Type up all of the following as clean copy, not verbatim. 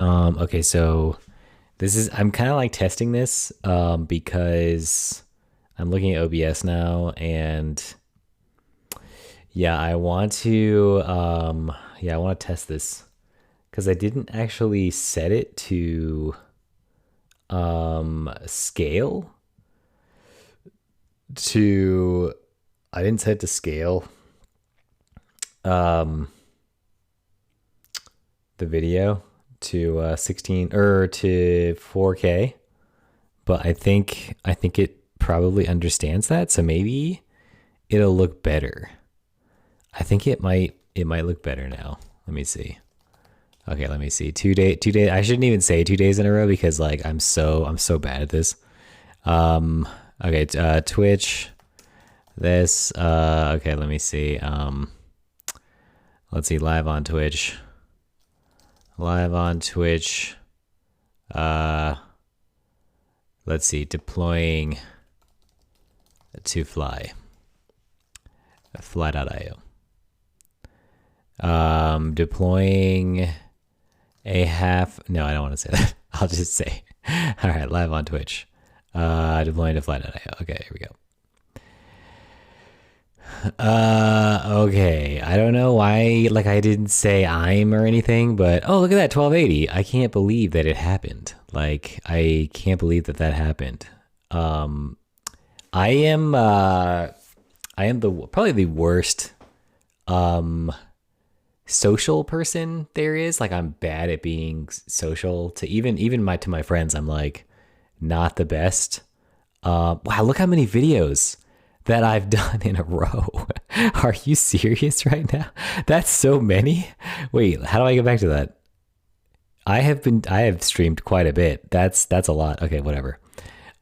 Okay, so I'm kind of like testing this because I'm looking at OBS now, and yeah, I want to test this because I didn't actually set it to scale to I didn't set it to scale um the video to 16 or to 4K, but I think it probably understands that, so maybe it'll look better. I think it might look better now. Let me see. Okay, let me see. 2 day. I shouldn't even say 2 days in a row because like I'm so bad at this. Um, okay, Twitch. This. Okay, let me see. Let's see. Live on Twitch. Live on Twitch. Uh, let's see. Deploying to fly.io. Deploying a half. No, I don't want to say that. I'll just say. All right, live on Twitch. Deploying to fly.io. Okay, here we go. Okay. I don't know why, like, I didn't say I'm or anything, but oh, look at that 1280. I can't believe that it happened. Like, I can't believe that that happened. Um, I am, I am probably the worst, um, social person there is. Like, I'm bad at being social to even my friends. I'm like not the best. Wow, look how many videos that I've done in a row. Are you serious right now? That's so many. Wait, how do I get back to that? I have streamed quite a bit. That's a lot. Okay, whatever.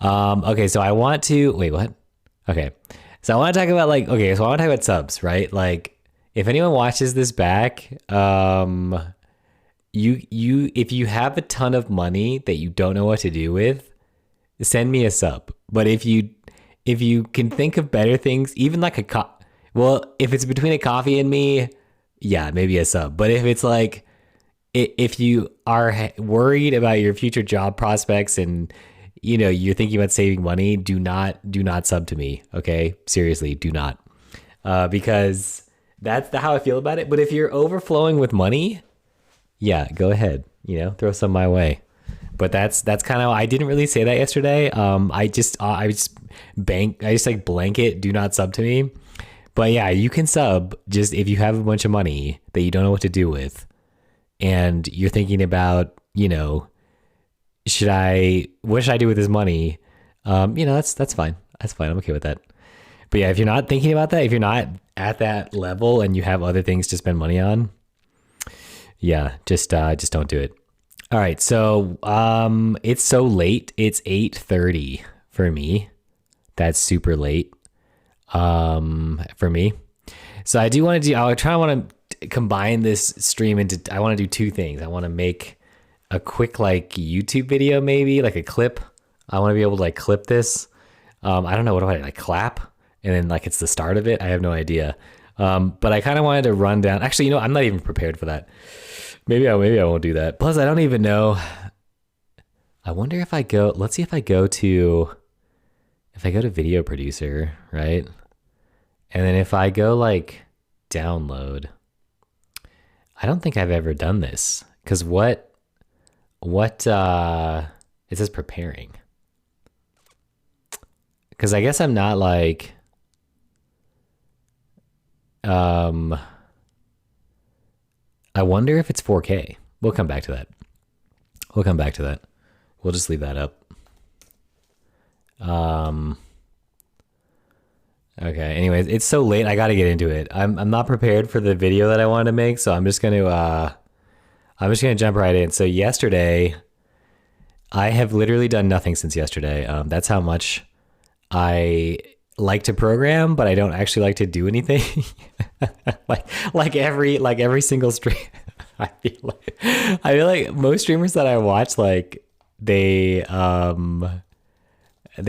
Okay, so I want to wait, what? Okay. So I want to talk about like okay, so I want to talk about subs, right? Like if anyone watches this back, you if you have a ton of money that you don't know what to do with, send me a sub. But if you can think of better things, even like well, if it's between a coffee and me, yeah, maybe a sub. But if it's like if you are worried about your future job prospects and you're thinking about saving money, do not sub to me. Okay, seriously, do not, because that's how I feel about it. But if you're overflowing with money, yeah, go ahead. Throw some my way. But that's kind of I didn't really say that yesterday. I just like blanket do not sub to me. But yeah, you can sub just if you have a bunch of money that you don't know what to do with, and you're thinking about what should I do with this money? That's fine. That's fine. I'm okay with that. But yeah, if you're not thinking about that, if you're not at that level and you have other things to spend money on, yeah, just don't do it. All right, so it's so late. It's 8:30 for me. That's super late for me. So I want to combine this stream into I want to do two things. I want to make a quick like YouTube video, maybe like a clip. I want to be able to like clip this. I don't know, what do I like clap and then like it's the start of it. I have no idea. But I kind of wanted to run down. Actually, I'm not even prepared for that. Maybe I won't do that. Plus, I don't even know. I wonder if I go. Let's see if I go to video producer, right? And then if I go like download, I don't think I've ever done this because what it says preparing, because I guess I'm not like um I wonder if it's 4K. We'll come back to that. We'll come back to that. We'll just leave that up. Um okay, anyways, it's so late. I got to get into it. I'm not prepared for the video that I wanted to make, so I'm just going to jump right in. So yesterday, I have literally done nothing since yesterday. That's how much I like to program, but I don't actually like to do anything. like every single stream. I feel like most streamers that I watch, like they're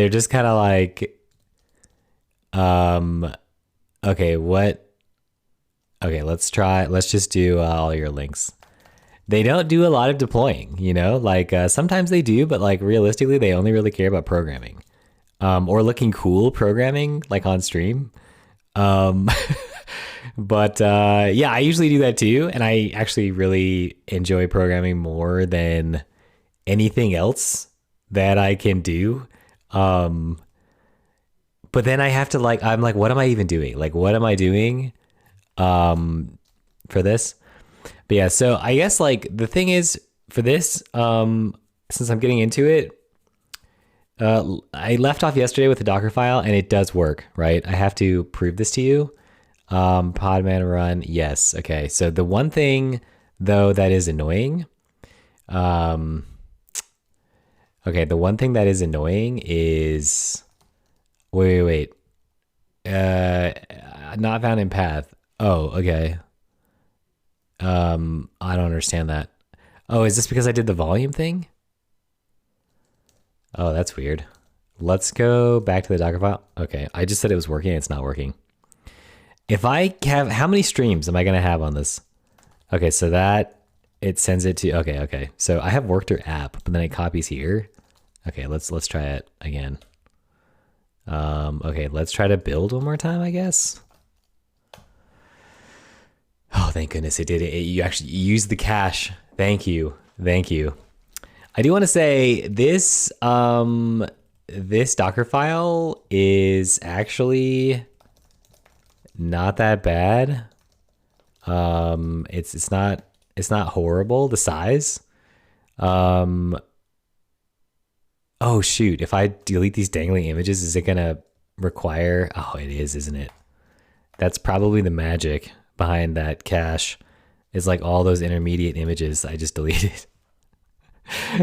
just kind of like um okay, let's just do all your links. they don't do a lot of deploying, you know, like sometimes they do, but like realistically, they only really care about programming, or looking cool programming like on stream. Um, but yeah, I usually do that too. And I actually really enjoy programming more than anything else that I can do. Um, but then I have to like, I'm like, what am I even doing? Like, what am I doing for this? But yeah, so I guess like the thing is for this, since I'm getting into it, I left off yesterday with the Dockerfile and it does work, right? I have to prove this to you. Podman run, yes. Okay, so the one thing though that is annoying, okay, the one thing that is annoying is, wait. Not found in path. Oh, okay. I don't understand that. Oh, is this because I did the volume thing? Oh, that's weird. Let's go back to the Docker file. Okay, I just said it was working. It's not working. If I have, how many streams am I going to have on this? Okay, so that, it sends it to, okay. So I have worked app, but then it copies here. Okay, let's try it again. Okay, let's try to build one more time, I guess. Oh, thank goodness it did it. You actually used the cache. Thank you. I do want to say this this Docker file is actually not that bad. It's not horrible, the size. Oh shoot, if I delete these dangling images, is it gonna require, oh it is, isn't it? That's probably the magic behind that cache, is like all those intermediate images I just deleted.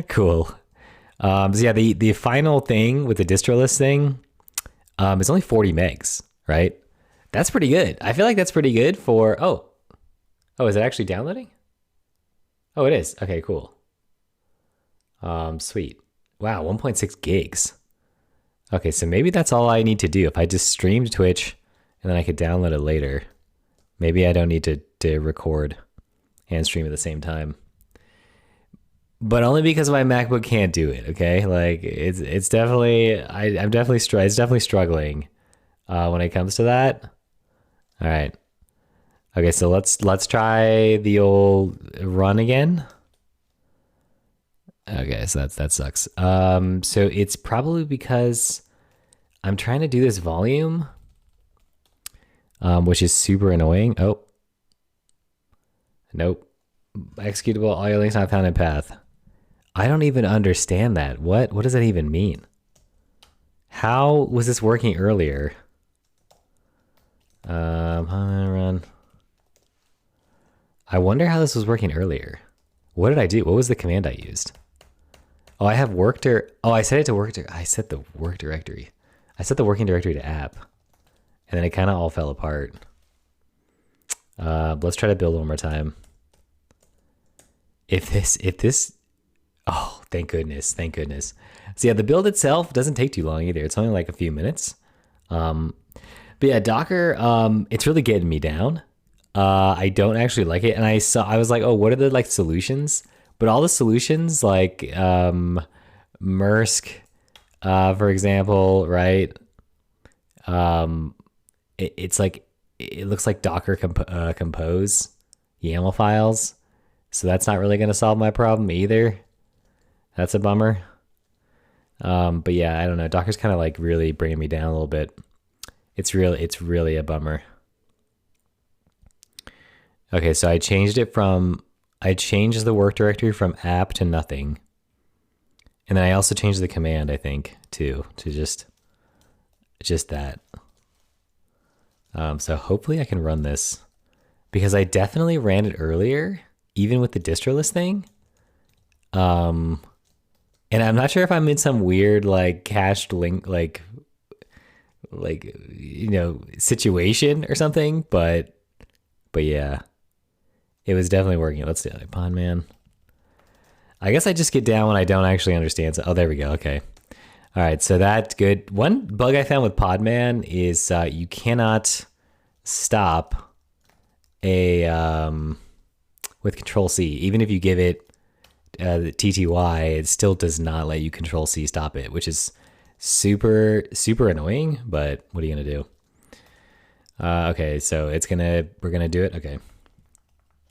Cool. So yeah, the final thing with the distro list thing is only 40 megs, right? That's pretty good. I feel like that's pretty good for, oh, is it actually downloading? Oh, it is. Okay, cool. Sweet. Wow, 1.6 gigs. Okay, so maybe that's all I need to do. If I just stream to Twitch and then I could download it later, maybe I don't need to record and stream at the same time. But only because my MacBook can't do it, okay? Like it's definitely, I'm definitely it's definitely struggling when it comes to that. All right. Okay, so let's try the old run again. Okay, so that sucks. So it's probably because I'm trying to do this volume, which is super annoying. Oh, nope. Executable audio links not found in path. I don't even understand that. What does that even mean? How was this working earlier? Run. I wonder how this was working earlier. What did I do? What was the command I used? Oh, I have work oh, I set it to work. I set the work directory. I set the working directory to app, and then it kind of all fell apart. Let's try to build one more time. If this, oh, thank goodness. So yeah, the build itself doesn't take too long either. It's only like a few minutes. But yeah, Docker, it's really getting me down. I don't actually like it. And I was like, oh, what are the like solutions? But all the solutions like Mursk, for example, right? It's like, it looks like Docker compose YAML files. So that's not really going to solve my problem either. That's a bummer. But yeah, I don't know. Docker's kind of like really bringing me down a little bit. It's really a bummer. Okay, so I changed the work directory from app to nothing. And then I also changed the command, I think, too, to just that. So hopefully I can run this, because I definitely ran it earlier, even with the distro list thing. And I'm not sure if I'm in some weird like cached link, like you know, situation or something, but yeah, it was definitely working. Let's do it. Podman. I guess I just get down when I don't actually understand. So, oh, there we go. Okay. All right. So that's good. One bug I found with Podman is you cannot stop a with Control C. Even if you give it the TTY, it still does not let you Control C stop it, which is super annoying. But what are you gonna do? Okay, so we're gonna do it. Okay,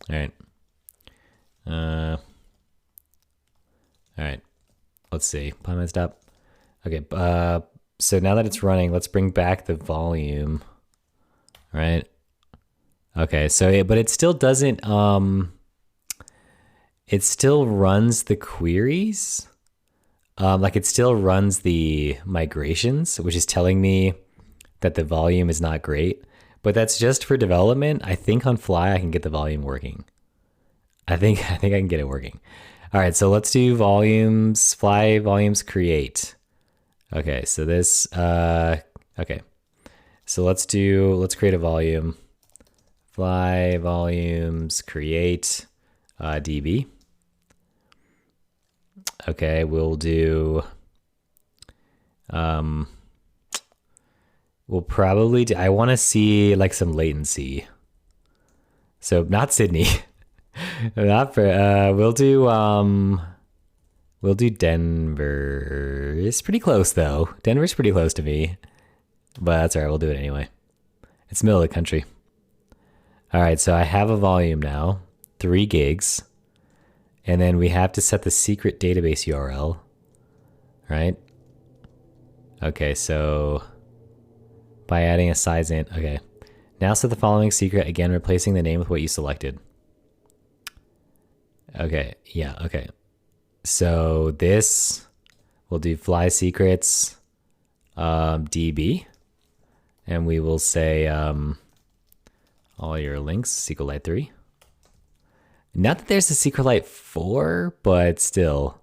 all right. All right. Let's see. Pylon stop. Okay. So now that it's running, let's bring back the volume. Right. Okay. So, but it still doesn't. It still runs the queries. Like it still runs the migrations, which is telling me that the volume is not great. But that's just for development. I think on Fly I can get the volume working. I think I can get it working. All right, so let's do volumes, Fly volumes create. Okay, so this okay. So let's create a volume. Fly volumes create db. Okay, we'll do we'll probably do, I want to see like some latency. So not Sydney. Not for we'll do Denver. It's pretty close though. Denver's pretty close to me. But that's all right, we'll do it anyway. It's middle of the country. All right, so I have a volume now, 3 gigs. And then we have to set the secret database URL, right? Okay, so by adding a size int, okay. Now set the following secret, again, replacing the name with what you selected. Okay, yeah, okay. So this, we'll do fly secrets db, and we will say all your links, SQLite 3. Not that there's a SQLite 4, but still.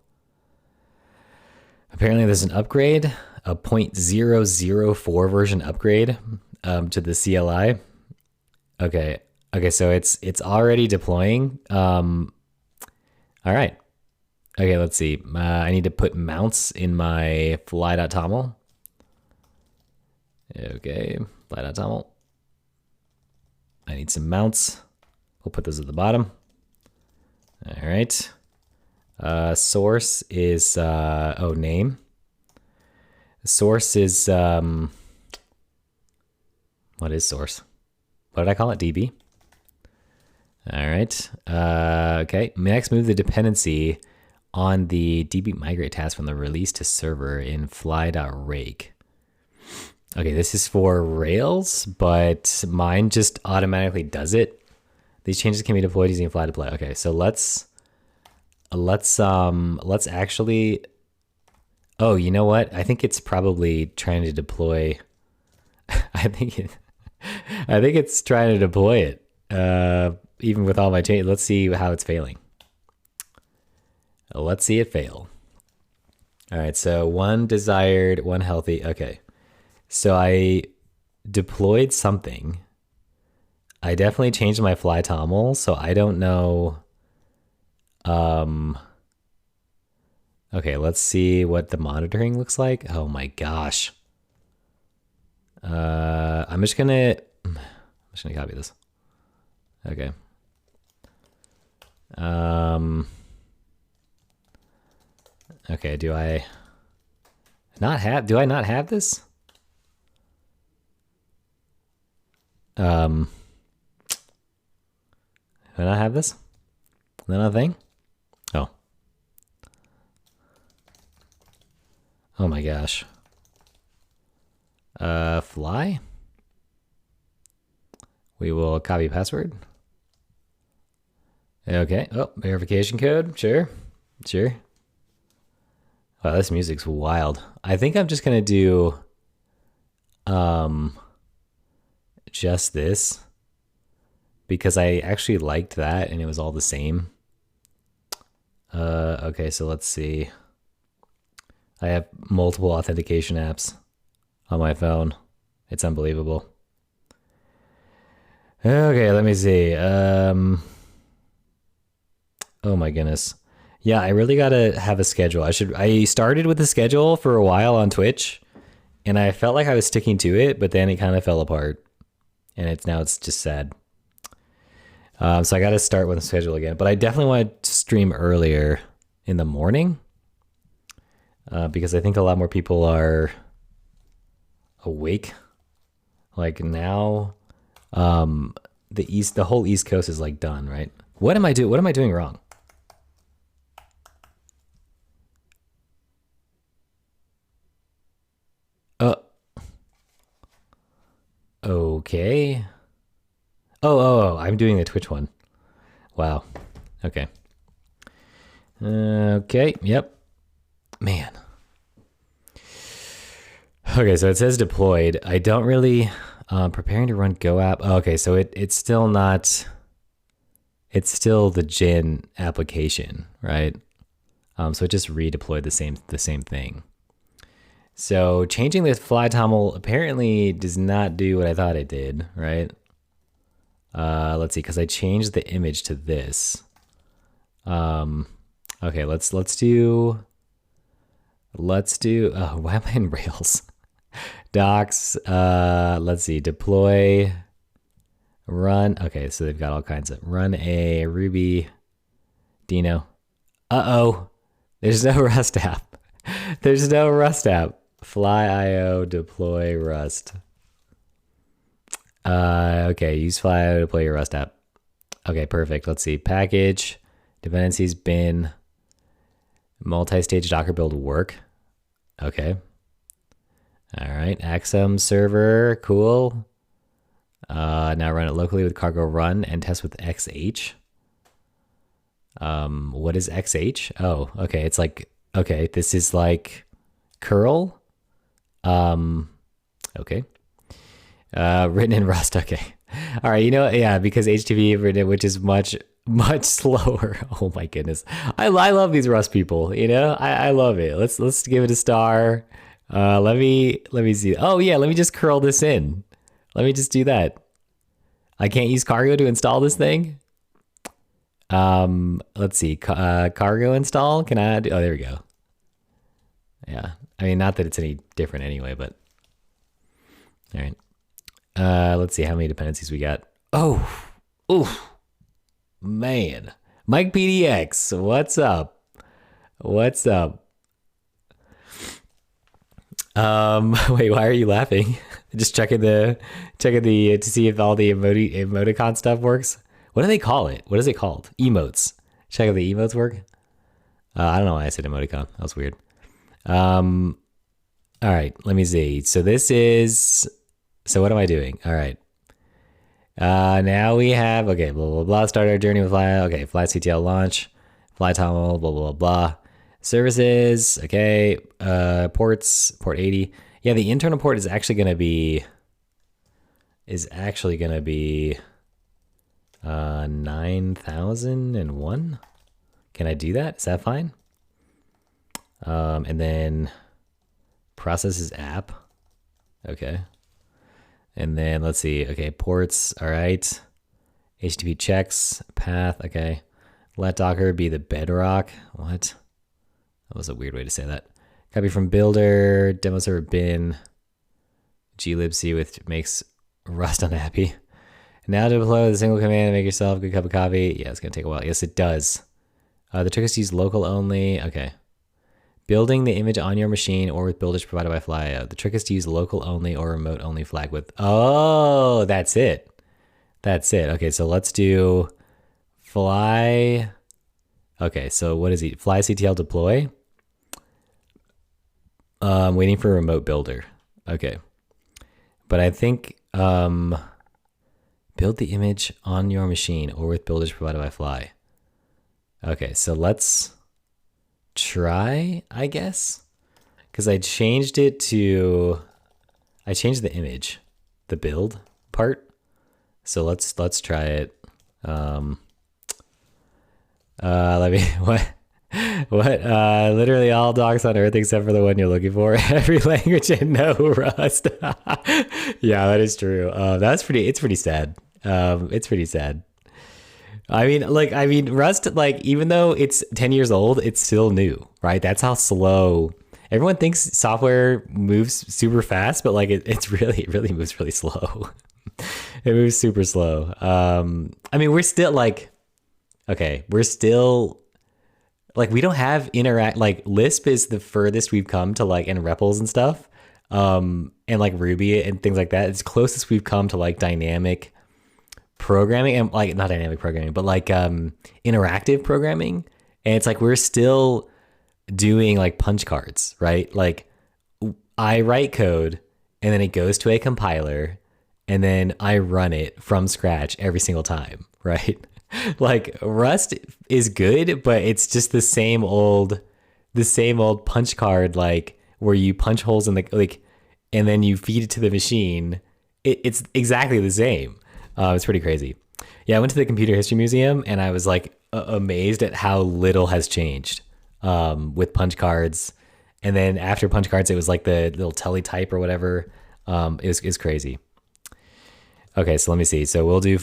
Apparently there's an upgrade, a 0.004 version upgrade to the CLI. Okay, so it's already deploying. All right. Okay, let's see. I need to put mounts in my fly.toml. Okay, fly.toml. I need some mounts. We'll put those at the bottom. All right. Source is, name. Source is, what is source? What did I call it? DB? All right. Okay. Next, move the dependency on the db migrate task from the release to server in fly.rake. Okay, this is for Rails, but mine just automatically does it. These changes can be deployed using fly deploy. Okay, so let's actually. Oh, you know what? I think it's probably trying to deploy. I think it's trying to deploy it. Even with all my changes, let's see how it's failing. Let's see it fail. All right, so 1 desired, 1 healthy. Okay, so I deployed something. I definitely changed my fly toml, so I don't know. Okay, let's see what the monitoring looks like. Oh my gosh. I'm just gonna copy this. Okay. Okay, do I not have this? Do I not have this? Is that not a thing? Oh. Oh my gosh. Fly? We will copy password. Okay. Oh, verification code. Sure. Wow, this music's wild. I think I'm just gonna do just this because I actually liked that and it was all the same. Okay, so let's see. I have multiple authentication apps on my phone. It's unbelievable. Okay, let me see. Oh my goodness. Yeah, I really gotta have a schedule. I started with a schedule for a while on Twitch, and I felt like I was sticking to it, but then it kind of fell apart. And now it's just sad. So I got to start with the schedule again, but I definitely want to stream earlier in the morning because I think a lot more people are awake. Like now, the whole East Coast is like done, right? What am I doing wrong? Okay. Oh, I'm doing the Twitch one. Wow. Okay. Okay, yep. Man. Okay, so it says deployed. I don't really preparing to run Go app. Oh, okay, so it's still not it's still the Gin application, right? So it just redeployed the same thing. So changing this fly toml apparently does not do what I thought it did, right? Let's see, because I changed the image to this. Okay, let's do. Why am I in Rails? Docs. Let's see, deploy, run. Okay, so they've got all kinds of run a Ruby, Dino. There's no Rust app. There's no Rust app. Fly.io deploy Rust. Okay, use Fly.io to deploy your Rust app. Okay, perfect. Let's see. Package, dependencies, bin, multi-stage Docker build work. Okay. All right. Axum server, cool. Now run it locally with cargo run and test with XH. What is XH? Oh, okay. It's like, okay, this is like curl. Okay. Written in Rust. Okay. All right. Yeah, because HTTP written, which is much slower. Oh my goodness. I love these Rust people. I love it. Let's give it a star. Let me see. Oh yeah. Let me just curl this in. Let me just do that. I can't use cargo to install this thing. Let's see. Cargo install. Can I do? Oh, there we go. Yeah. I mean, not that it's any different anyway, but all right. Let's see how many dependencies we got. Oh, man. Mike PDX, what's up? What's up? Wait, why are you laughing? Just checking the to see if all the emoticon stuff works. What do they call it? What is it called? Emotes. Check if the emotes work. I don't know why I said emoticon. That was weird. All right, let me see. So what am I doing? All right. Now we have, okay, blah, blah, blah, start our journey with Fly. Okay, Fly CTL launch, Fly toml, blah, blah, blah. Services, okay. Ports, port 80. Yeah, the internal port is actually going to be 9001. Can I do that? Is that fine? And then processes app. Okay. And then let's see. Okay, ports. All right. HTTP checks, path. Okay. Let Docker be the bedrock. What? That was a weird way to say that. Copy from builder, demo server bin, glibc, which makes Rust unhappy. Now deploy the single command, make yourself a good cup of coffee. Yeah, it's going to take a while. Yes, it does. The trick is to use local only. Okay. Building the image on your machine or with builders provided by Fly.io. The trick is to use local only or remote only flag with. Oh, that's it. That's it. Okay, so let's do Fly. Okay, so what is it? Fly CTL deploy. Waiting for a remote builder. Okay. But I think build the image on your machine or with builders provided by Fly. Okay, so let's try, I guess, because I changed the image, the build part. So let's try it. Let me what literally all docs on earth except for the one you're looking for. Every language and no Rust. Yeah, that is true. It's pretty sad. It's pretty sad. I mean, Rust, like, even though it's 10 years old, it's still new, right? That's how slow. Everyone thinks software moves super fast, but like it really moves really slow. It moves super slow. I mean, we're still like, okay, we're still like, we don't have interact, like Lisp is the furthest we've come to like in REPLs and stuff. And like Ruby and things like that. It's closest we've come to like dynamic programming and like not dynamic programming, but like interactive programming. And it's like we're still doing like punch cards, right? Like I write code and then it goes to a compiler and then I run it from scratch every single time, right? Like Rust is good, but it's just the same old punch card, like where you punch holes in the like, and then you feed it to the machine. It's exactly the same. It's pretty crazy. Yeah, I went to the Computer History Museum and I was like amazed at how little has changed with punch cards. And then after punch cards, it was like the little teletype or whatever. It was crazy. Okay, so let me see. So we'll do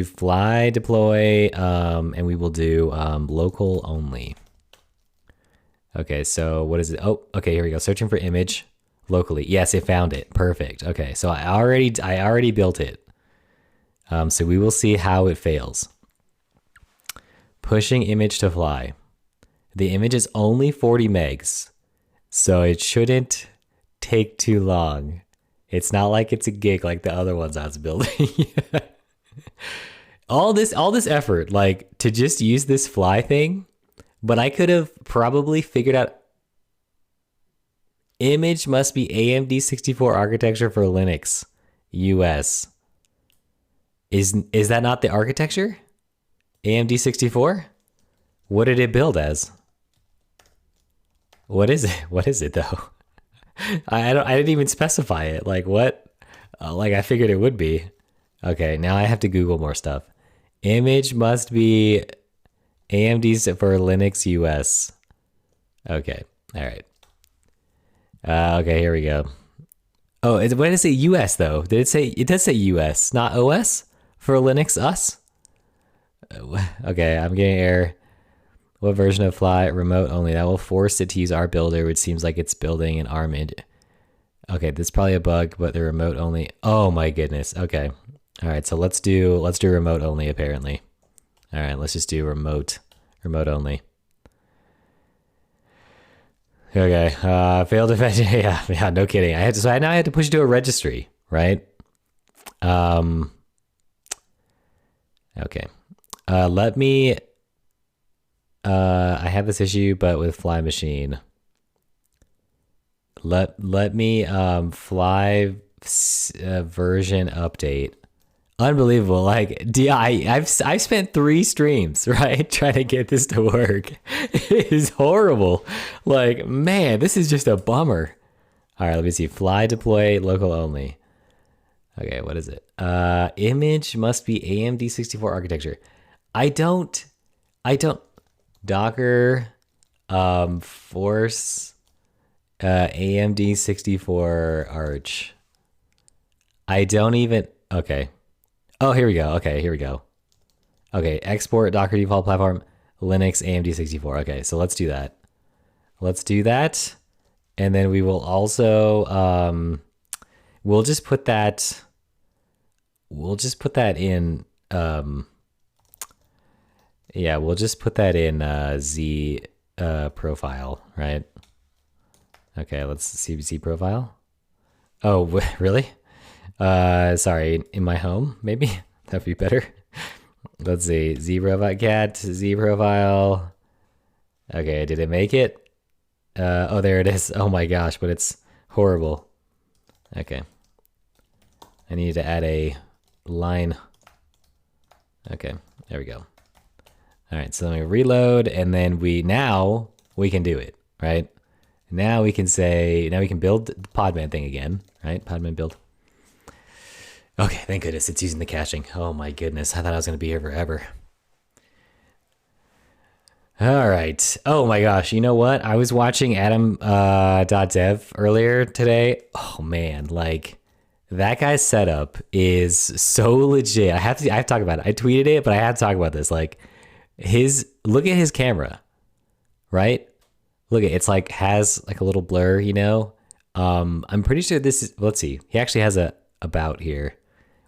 fly deploy, and we will do local only. Okay, so what is it? Oh, okay, here we go. Searching for image locally. Yes, it found it. Perfect. Okay, so I already built it. So we will see how it fails. Pushing image to fly. The image is only 40 megs, so it shouldn't take too long. It's not like it's a gig like the other ones I was building. all this effort, like to just use this fly thing, but I could have probably figured out image must be AMD 64 architecture for Linux US. Is that not the architecture? AMD 64? What did it build as? What is it? What is it though? I didn't even specify it. Like what? Like I figured it would be. Okay, now I have to Google more stuff. Image must be AMD's for Linux US. Okay, all right. Okay, here we go. Oh, what did it say US though? Did it say, it does say US, not OS for Linux us? Okay, I'm getting error. What version of fly? Remote only. That will force it to use our builder, which seems like it's building an ARMID. Okay, this is probably a bug, but the remote only. Oh my goodness. Okay. All right, so let's do remote only apparently. All right, let's just do remote only. Okay, failed to fetch. Yeah, no kidding. I now I had to push it to a registry, right? Okay. Let me. I have this issue, but with fly machine. Let me fly version update. Unbelievable. Like I've spent 3 streams, right, trying to get this to work. It is horrible. Like, man, this is just a bummer. All right, let me see. Fly deploy local only. Okay, what is it? Image must be AMD 64 architecture. I don't Docker force AMD 64 arch. I don't even okay. Oh, here we go. Okay, here we go. Okay, export Docker default platform Linux AMD 64. Okay, so let's do that. Let's do that. And then we will also we'll just put that in yeah, we'll just put that in Z profile, right? Okay, let's see Z profile. Oh, really? Sorry, in my home, maybe? That'd be better. Let's see, Z profile, cat, Z profile. Okay, did it make it? Oh, there it is. Oh my gosh, but it's horrible. Okay. I need to add a line. Okay, there we go. All right, so let me reload, and then now we can do it, right? Now we can build the Podman thing again, right? Podman build. Okay, thank goodness it's using the caching. Oh my goodness, I thought I was gonna be here forever. All right. Oh my gosh, you know what? I was watching Adam.dev earlier today. Oh man, like that guy's setup is so legit. I have to talk about it. I tweeted it, but I have to talk about this. Like look at his camera, right? Look at it's like has like a little blur, you know. I'm pretty sure this is. Let's see. He actually has a about here,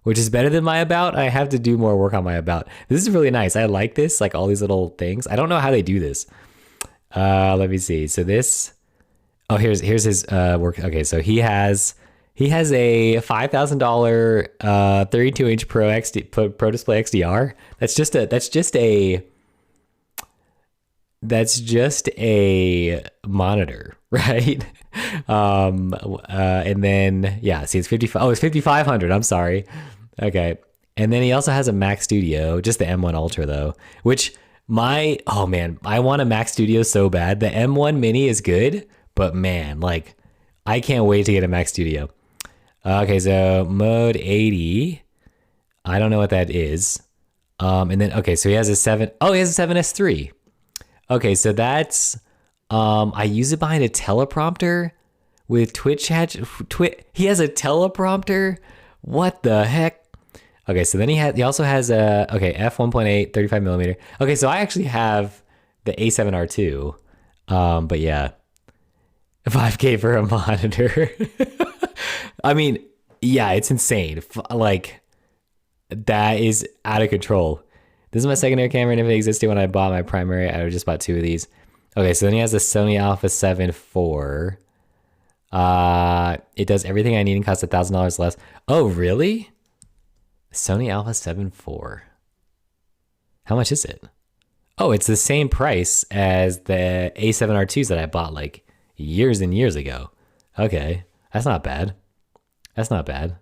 which is better than my about. I have to do more work on my about. This is really nice. I like this, like all these little things. I don't know how they do this. Let me see. So this, oh, here's his work. Okay, so he has a $5,000 32-inch Pro Display XDR. That's just a monitor, right? And then yeah, see it's 55. Oh, it's 5,500. I'm sorry. Okay, and then he also has a Mac Studio, just the M1 Ultra though, which oh man, I want a Mac Studio so bad. The M1 Mini is good, but man, like I can't wait to get a Mac Studio. Okay, so mode 80. I don't know what that is. And then okay, so he has a 7S3. Okay, so that's I use it behind a teleprompter with Twitch chat. He has a teleprompter. What the heck? Okay, so then he also has a f1.8 35 millimeter. Okay, so I actually have the A7R2. But yeah, 5K for a monitor. I mean, yeah, it's insane. Like that is out of control. This is my secondary camera, and if it existed when I bought my primary, I would just bought 2 of these. Okay, so then he has a Sony Alpha 7 IV. It does everything I need and costs $1,000 less. Oh, really? Sony Alpha 7 IV. How much is it? Oh, it's the same price as the A7R2s that I bought like years and years ago. Okay, that's not bad. That's not bad.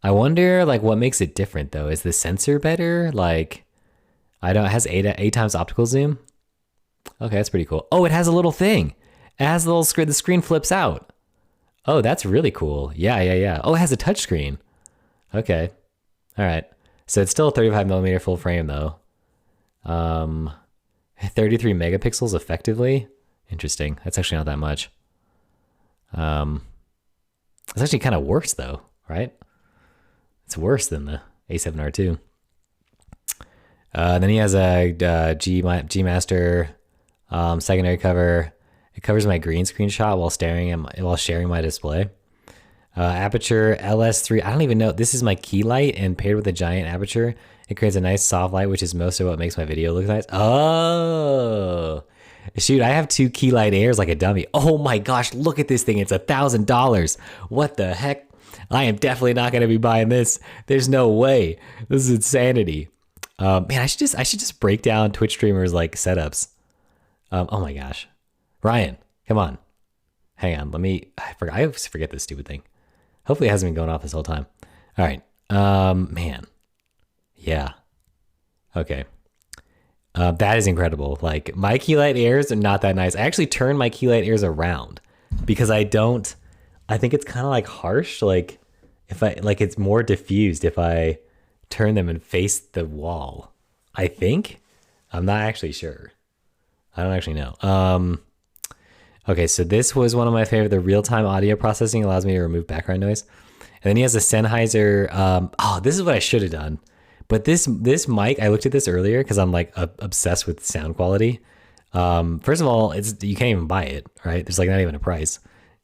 I wonder like what makes it different though. Is the sensor better? Like, it has 8 times optical zoom. Okay, that's pretty cool. Oh, it has a little thing. It has a little screen. The screen flips out. Oh, that's really cool. Yeah. Oh, it has a touch screen. Okay. All right. So it's still a 35 millimeter full frame though. 33 megapixels effectively. Interesting. That's actually not that much. It's actually kind of worse though, right? It's worse than the A7R2. Then he has a G Master secondary cover. It covers my green screen shot while sharing my display. Aperture LS3. I don't even know. This is my key light, and paired with a giant aperture, it creates a nice soft light, which is most of what makes my video look nice. Oh, shoot! I have 2 key light airs like a dummy. Oh my gosh! Look at this thing. It's $1,000. What the heck? I am definitely not going to be buying this. There's no way. This is insanity. Man, I should just break down Twitch streamers like setups. Oh my gosh, Ryan, come on, hang on. I always forget this stupid thing. Hopefully it hasn't been going off this whole time. All right, man, yeah, okay. That is incredible. Like my key light airs are not that nice. I actually turn my key light airs around because I think it's kind of like harsh. Like it's more diffused if I turn them and face the wall. I think. I'm not actually sure. I don't actually know. Okay, so this was one of my favorite. The real-time audio processing allows me to remove background noise. And then he has a Sennheiser. Oh, this is what I should have done. But this mic, I looked at this earlier because I'm like obsessed with sound quality. First of all, you can't even buy it, right? There's like not even a price,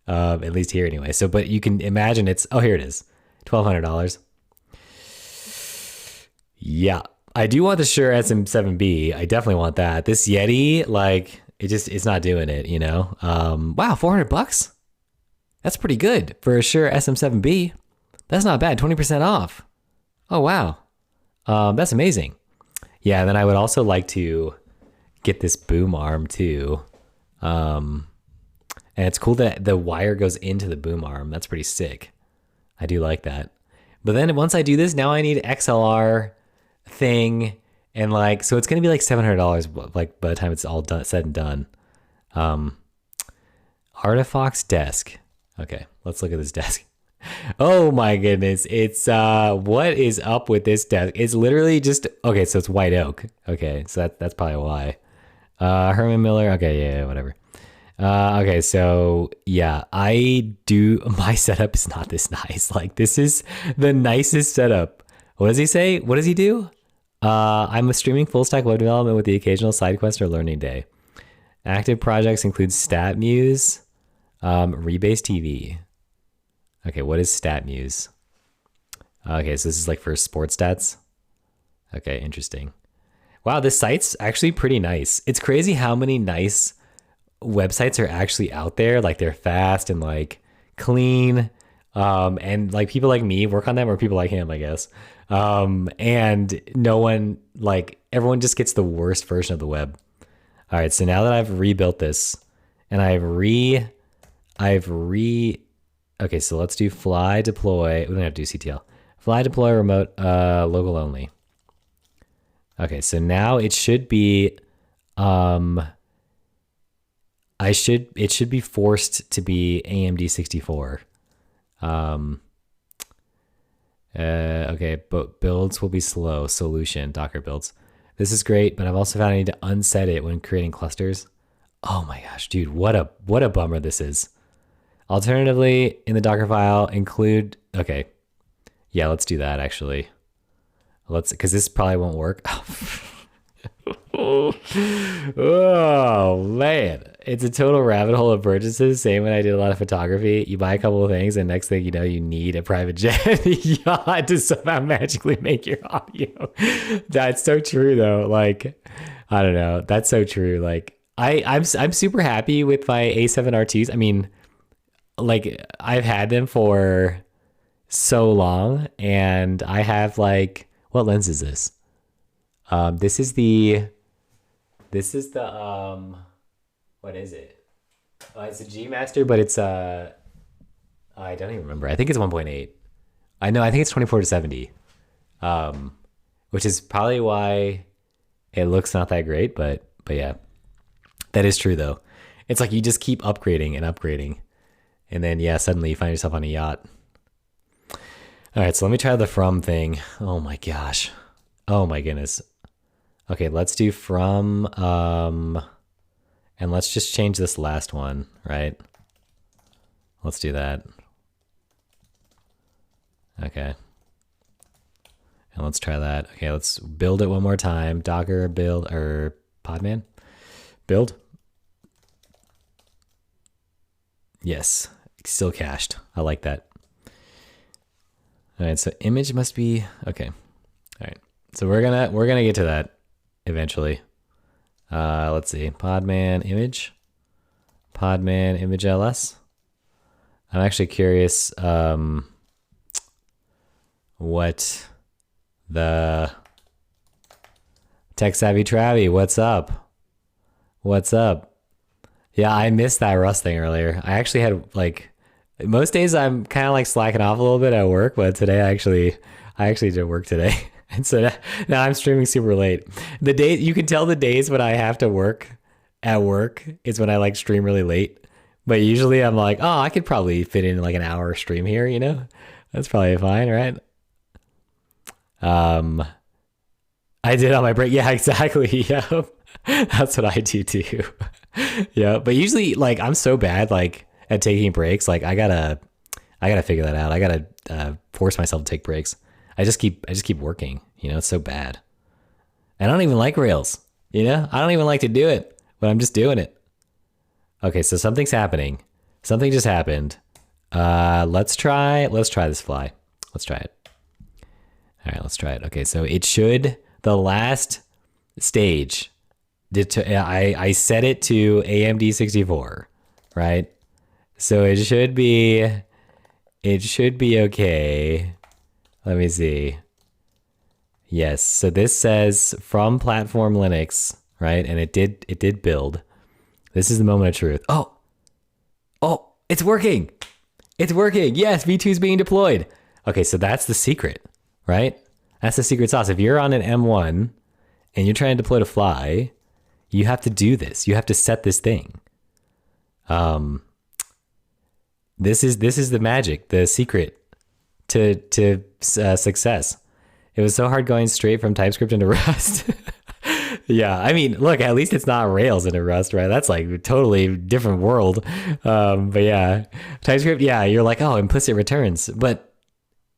at least here anyway. So, but you can imagine here it is, $1,200. Yeah, I do want the Shure SM7B. I definitely want that. This Yeti, like, it's not doing it, you know? Wow, $400? That's pretty good for a Shure SM7B. That's not bad, 20% off. Oh, wow. That's amazing. Yeah, and then I would also like to get this boom arm too. And it's cool that the wire goes into the boom arm. That's pretty sick. I do like that. But then once I do this, now I need XLR thing, and like, so it's gonna be like $700 like by the time it's all said and done. Artifacts desk. Okay, let's look at this desk. Oh my goodness, it's what is up with this desk? It's literally just okay, so it's white oak. Okay, so that's probably why. Herman Miller. Okay, yeah, whatever. Okay, so yeah, my setup is not this nice. Like, this is the nicest setup. What does he say? What does he do? I'm a streaming full stack web development with the occasional side quest or learning day. Active projects include StatMuse, Rebase TV. Okay, what is StatMuse? Okay, so this is like for sports stats. Okay, interesting. Wow, this site's actually pretty nice. It's crazy how many nice websites are actually out there. Like they're fast and like clean. And like people like me work on them, or people like him, I guess. And no one, like everyone just gets the worst version of the web. All right, so now that I've rebuilt this and okay, so let's do fly deploy. We don't have to do CTL. Fly deploy remote, local only. Okay, so now it should be, it should be forced to be AMD 64. Okay, but builds will be slow. Solution, Docker builds. This is great, but I've also found I need to unset it when creating clusters. Oh my gosh, dude, what a bummer this is. Alternatively, in the Dockerfile, include, okay. Yeah, let's do that actually. Because this probably won't work. Oh man, it's a total rabbit hole of purchases. Same when I did a lot of photography. You buy a couple of things, and next thing you know, you need a private jet yacht to somehow magically make your audio. That's so true, though. Like, I don't know. That's so true. Like, I'm super happy with my A7R2s. I mean, like, I've had them for so long, and I have like, what lens is this? This is the what is it? It's a G Master, but it's I don't even remember. I think it's 1.8. I know. I think it's 24-70, which is probably why it looks not that great. But yeah, that is true though. It's like you just keep upgrading and upgrading, and then yeah, suddenly you find yourself on a yacht. All right, so let me try the from thing. Oh my gosh. Oh my goodness. Okay, let's do from, and let's just change this last one, right? Let's do that. Okay. And let's try that. Okay, let's build it one more time. Docker build, or Podman? Build. Yes, still cached. I like that. All right, so image must be, okay. All right, so we're gonna get to that eventually. Let's see, Podman image ls. I'm actually curious what the Tech Savvy Travie, what's up? Yeah, I missed that Rust thing earlier. I actually had like, most days I'm kind of like slacking off a little bit at work, but today I actually did work today. And so now I'm streaming super late. The day, you can tell the days when I have to work at work is when I like stream really late. But usually I'm like, oh, I could probably fit in like an hour stream here, you know? That's probably fine, right? I did on my break. Yeah, exactly. Yeah. That's what I do too. Yeah. But usually like I'm so bad like at taking breaks. Like I gotta figure that out. I gotta force myself to take breaks. I just keep working, you know, it's so bad. And I don't even like Rails, you know? I don't even like to do it, but I'm just doing it. Okay, so something's happening. Something just happened. Let's try this fly. Let's try it. All right, let's try it. Okay, so it should, the last stage, I set it to AMD 64, right? So it should be okay. Let me see. Yes, so this says from platform Linux, right? And it did build. This is the moment of truth. Oh, it's working. It's working. Yes, V2 is being deployed. Okay, so that's the secret, right? That's the secret sauce. If you're on an M1 and you're trying to deploy to fly, you have to do this. You have to set this thing. This is the magic, the secret to success. It was so hard going straight from TypeScript into Rust. Yeah, I mean, look, at least it's not Rails into Rust, right? That's like a totally different world. But yeah, TypeScript, yeah, you're like, oh, implicit returns, but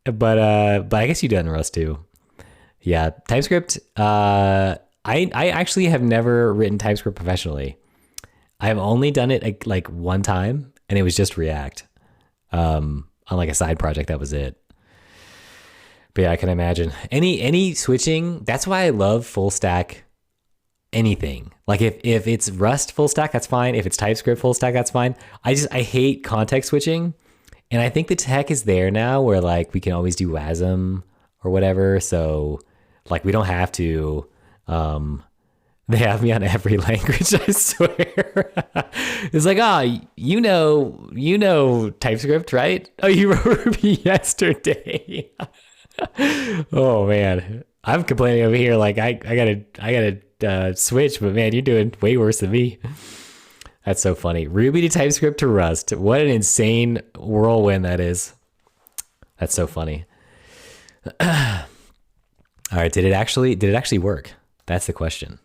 I guess you do it in Rust too. Yeah, TypeScript. I actually have never written TypeScript professionally. I've only done it like one time, and it was just React. On like a side project, that was it. But yeah, I can imagine any switching. That's why I love full stack anything. Like if it's Rust full stack, that's fine. If it's TypeScript full stack, that's fine. I hate context switching, and I think the tech is there now where like we can always do WASM or whatever. So like we don't have to. They have me on every language, I swear. It's like, you know TypeScript, right? Oh, you wrote Ruby yesterday. Oh man, I'm complaining over here like I gotta switch, but man, you're doing way worse than me. That's so funny. Ruby to TypeScript to Rust. What an insane whirlwind that is. That's so funny. All right, did it actually work? That's the question.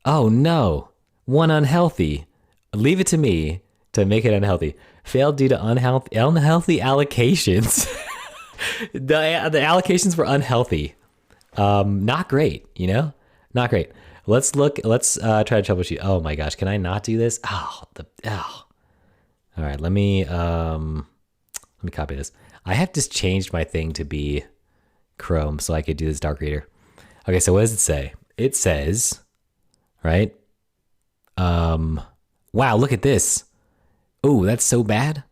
Oh no, one unhealthy. Leave it to me to make it unhealthy. Failed due to unhealthy allocations. the allocations were unhealthy. Not great, not great. Let's try to troubleshoot. Oh my gosh, can I not do this? All right, let me copy this. I have just changed my thing to be Chrome so I could do this dark reader. Okay, so what does it say? It says, right? Wow, look at this. Oh, that's so bad.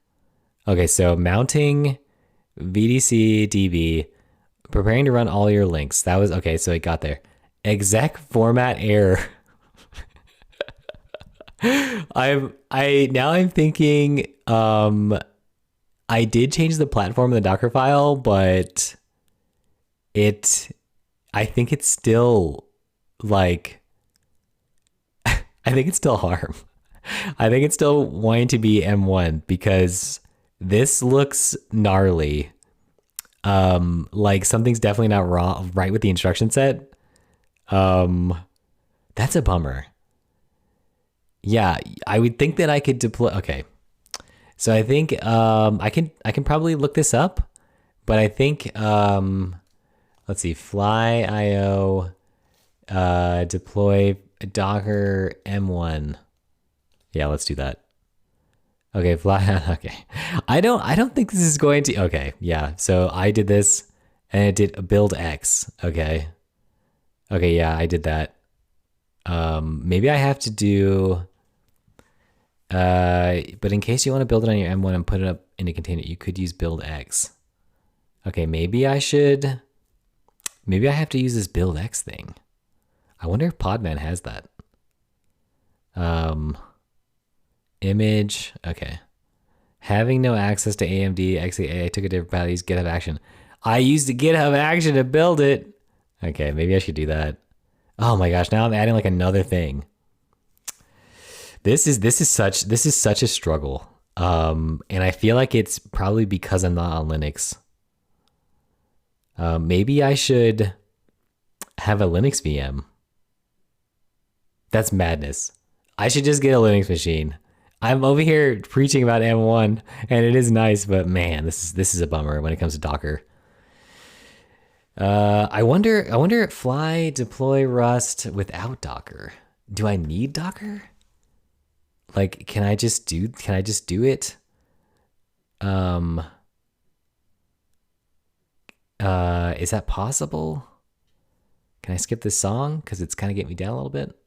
Okay, so mounting VDC DB, preparing to run all your links. That was okay, so it got there. Exec format error. I'm thinking I did change the platform in the Dockerfile, but I think it's still like I think it's still harm. I think it's still wanting to be M1 because this looks gnarly. Like something's definitely not right with the instruction set. That's a bummer. Yeah, I would think that I could deploy. Okay, so I think I can probably look this up, but I think let's see, fly IO deploy Docker M1. Yeah, let's do that. Okay, fly. Okay, I don't think this is going to. Okay, yeah. So I did this, and it did build X. Okay, yeah, I did that. Maybe I have to do. But in case you want to build it on your M1 and put it up in a container, you could use build X. Okay, maybe I should. Maybe I have to use this build X thing. I wonder if Podman has that. Image. Okay. Having no access to AMD, XAA, I took a different path. Use GitHub Action. I used the GitHub Action to build it. Okay, maybe I should do that. Oh my gosh, now I'm adding like another thing. This is such a struggle. And I feel like it's probably because I'm not on Linux. Maybe I should have a Linux VM. That's madness. I should just get a Linux machine. I'm over here preaching about M1, and it is nice, but man, this is a bummer when it comes to Docker. I wonder if fly deploy Rust without Docker. Do I need Docker? Like, can I just do it? Is that possible? Can I skip this song? Because it's kind of getting me down a little bit.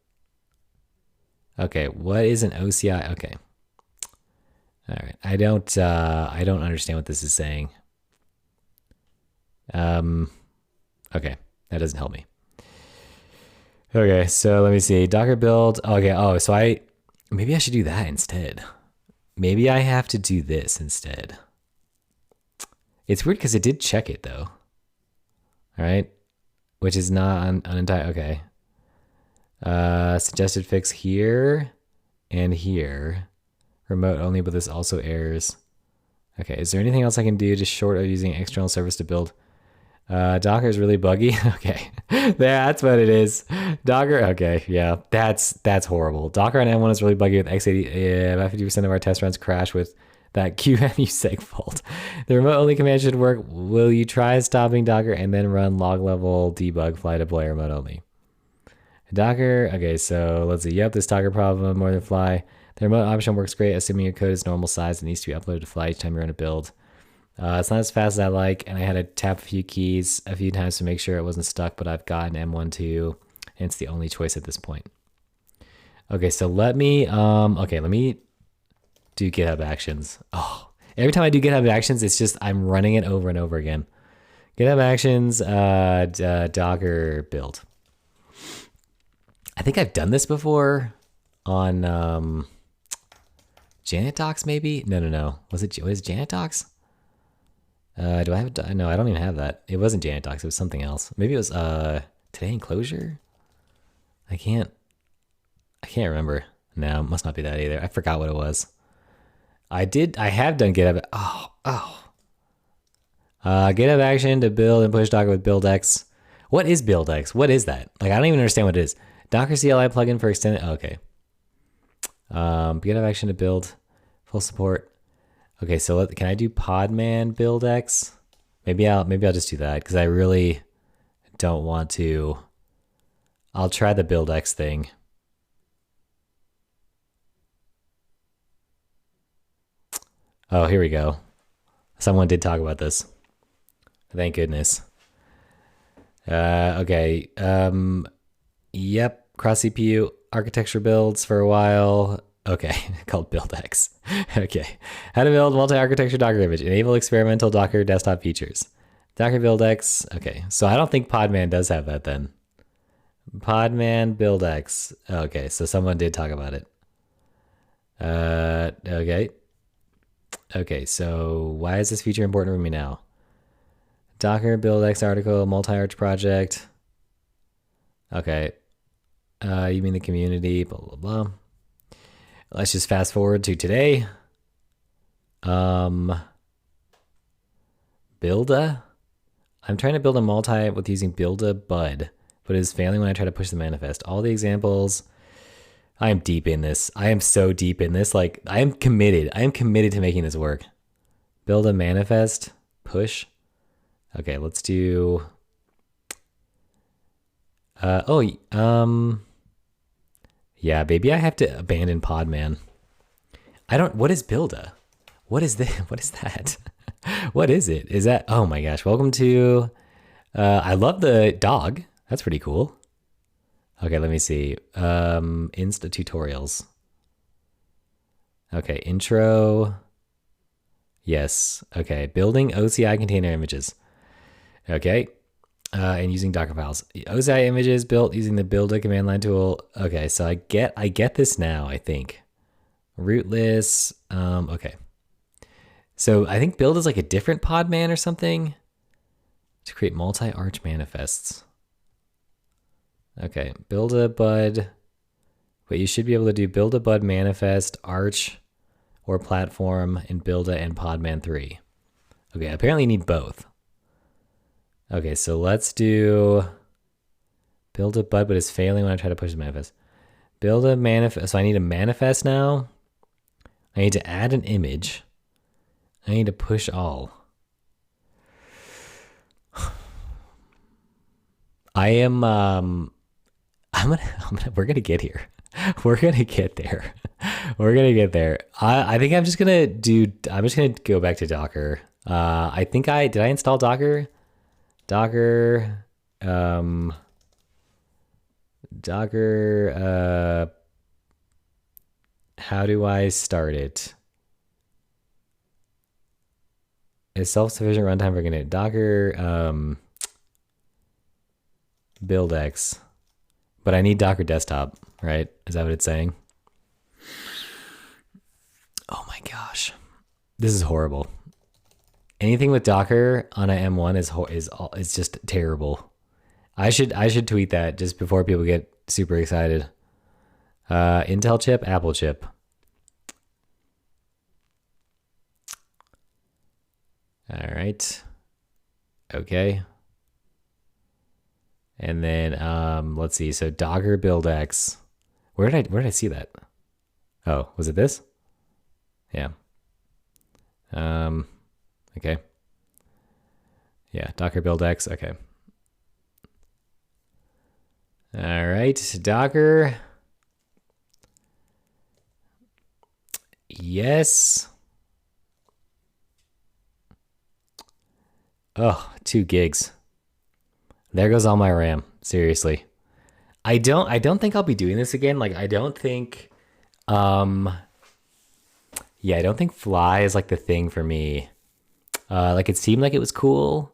Okay, what is an OCI? Okay. All right. I don't understand what this is saying. Okay, that doesn't help me. Okay, so let me see. Docker build. Okay, so maybe I should do that instead. Maybe I have to do this instead. It's weird because it did check it though. All right, which is not unentire. Okay. Suggested fix here and here. Remote only, but this also errors. Okay, is there anything else I can do just short of using external service to build? Docker is really buggy. Okay, that's what it is. Docker. Okay, yeah, that's horrible. Docker on M1 is really buggy with x80. About 50% of our test runs crash with that QEMU fault. The remote only command should work. Will you try stopping Docker and then run log level debug fly deploy remote only? Docker. Okay, so let's see. Yep, this Docker problem more than fly. The remote option works great, assuming your code is normal size and needs to be uploaded to fly each time you run a build. It's not as fast as I like, and I had to tap a few keys a few times to make sure it wasn't stuck, but I've got an M12, and it's the only choice at this point. Okay, so let me do GitHub Actions. Oh, every time I do GitHub Actions, it's just I'm running it over and over again. GitHub Actions, Docker build. I think I've done this before on Janet Docs, maybe? No. Was it Janet Docs? Do I have it? No, I don't even have that. It wasn't Janet Docs. It was something else. Maybe it was Today in Closure. I can't remember. No, it must not be that either. I forgot what it was. I have done GitHub. GitHub action to build and push Docker with buildx. What is buildx? What is that? Like, I don't even understand what it is. Docker CLI plugin for extended. Oh, okay. GitHub action to build full support. Okay, so can I do podman buildx? Maybe I'll just do that because I really don't want to. I'll try the buildx thing. Oh, here we go. Someone did talk about this. Thank goodness. Okay. Yep. Cross CPU architecture builds for a while. Okay, called buildx. Okay. How to build multi-architecture Docker image. Enable experimental Docker desktop features. Docker buildx. Okay, so I don't think Podman does have that then. Podman buildx. Okay, so someone did talk about it. Okay. Okay, so why is this feature important for me now? Docker buildx article, multi-arch project. Okay. You mean the community, blah, blah, blah. Let's just fast forward to today. Builda. I'm trying to build a multi with using builda bud, but it is failing when I try to push the manifest. All the examples. I am deep in this. I am so deep in this. Like, I am committed. I am committed to making this work. Build a manifest. Push. Okay, let's do. Yeah, maybe I have to abandon Podman. What is builda? What is this? What is that? What is it? Is that, oh my gosh, welcome to, I love the dog. That's pretty cool. Okay, let me see. Insta tutorials. Okay, intro. Yes. Okay, building OCI container images. Okay. And using Docker files. OCI images built using the builda command line tool. Okay, so I get this now, I think. Rootless. Okay. So I think build is like a different podman or something to create multi-arch manifests. Okay, build a bud. But you should be able to do build a bud manifest, arch, or platform in builda and podman 3. Okay, apparently you need both. Okay, so let's do build a bud, but it's failing when I try to push the manifest. Build a manifest. So I need a manifest now. I need to add an image. I need to push all. I am, we're gonna get here. We're gonna get there. We're gonna get there. I think I'm just gonna go back to Docker. I think did I install Docker? Docker, how do I start it? Is self-sufficient runtime for gonna Docker, buildx, but I need Docker desktop, right? Is that what it's saying? Oh my gosh, this is horrible. Anything with Docker on a M1 is just terrible. I should tweet that just before people get super excited. Intel chip, Apple chip. All right. Okay. And then let's see. So Docker buildx. Where did I see that? Oh, was it this? Yeah. Okay. Yeah, Docker buildx. Okay. All right, Docker. Yes. Oh, 2 gigs. There goes all my RAM. Seriously. I don't think I'll be doing this again. Like I don't think um yeah, I don't think fly is like the thing for me. Like it seemed like it was cool,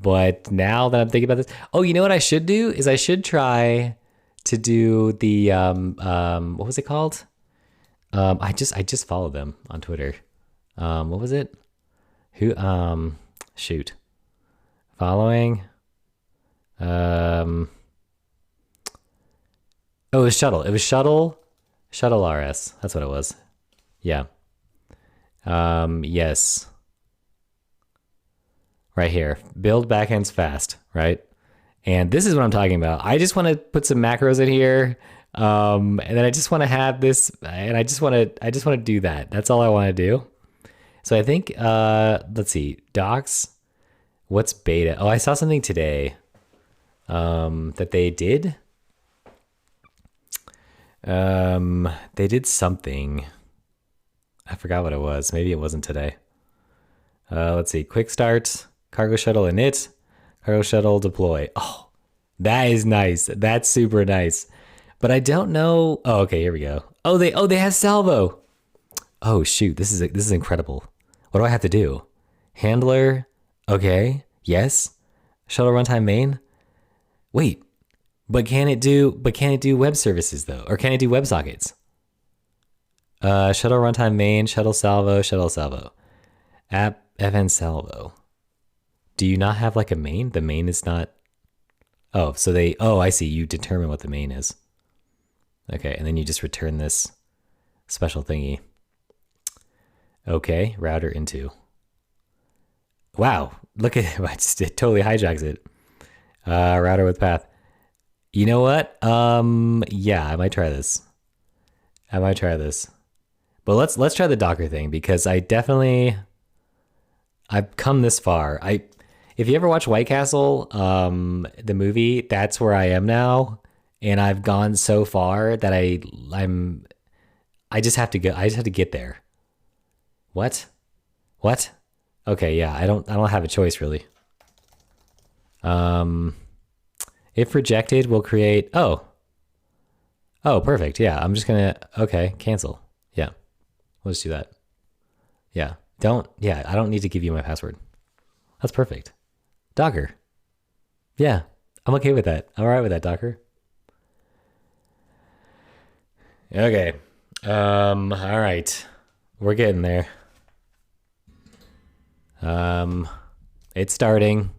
but now that I'm thinking about this, oh, you know what I should do is I should try to do the what was it called? I just followed them on Twitter. What was it? Who shoot. Following oh, it was Shuttle. It was Shuttle RS. That's what it was. Yeah. Yes. Right here. Build backends fast, right? And this is what I'm talking about. I just want to put some macros in here. And then I just want to have this and I just want to do that. That's all I want to do. So I think let's see. Docs. What's beta? Oh, I saw something today. That they did. They did something. I forgot what it was. Maybe it wasn't today. Let's see. Quick start, cargo shuttle init, cargo shuttle deploy. Oh, that is nice. That's super nice. But I don't know. Oh, okay. Here we go. Oh, they have salvo. Oh shoot. This is incredible. What do I have to do? Handler. Okay. Yes. Shuttle runtime main. Wait. But can it do web services though? Or can it do WebSockets? Shuttle runtime main, shuttle salvo, app fn salvo. Do you not have like a main? The main is not. Oh, so I see. You determine what the main is. Okay, and then you just return this special thingy. Okay, router into. Wow, look at it. It totally hijacks it. Router with path. You know what? Yeah, I might try this. But let's try the Docker thing because I've come this far. If you ever watch White Castle, the movie, that's where I am now, and I've gone so far that I just have to go. I just have to get there. What? Okay, yeah, I don't have a choice really. If rejected, we'll create. Oh, perfect. Yeah, I'm just gonna. Okay, cancel. Yeah. We'll just do that. Yeah. I don't need to give you my password. That's perfect. Docker. Yeah. I'm okay with that. I'm all right with that, Docker. Okay. All right. We're getting there. It's starting.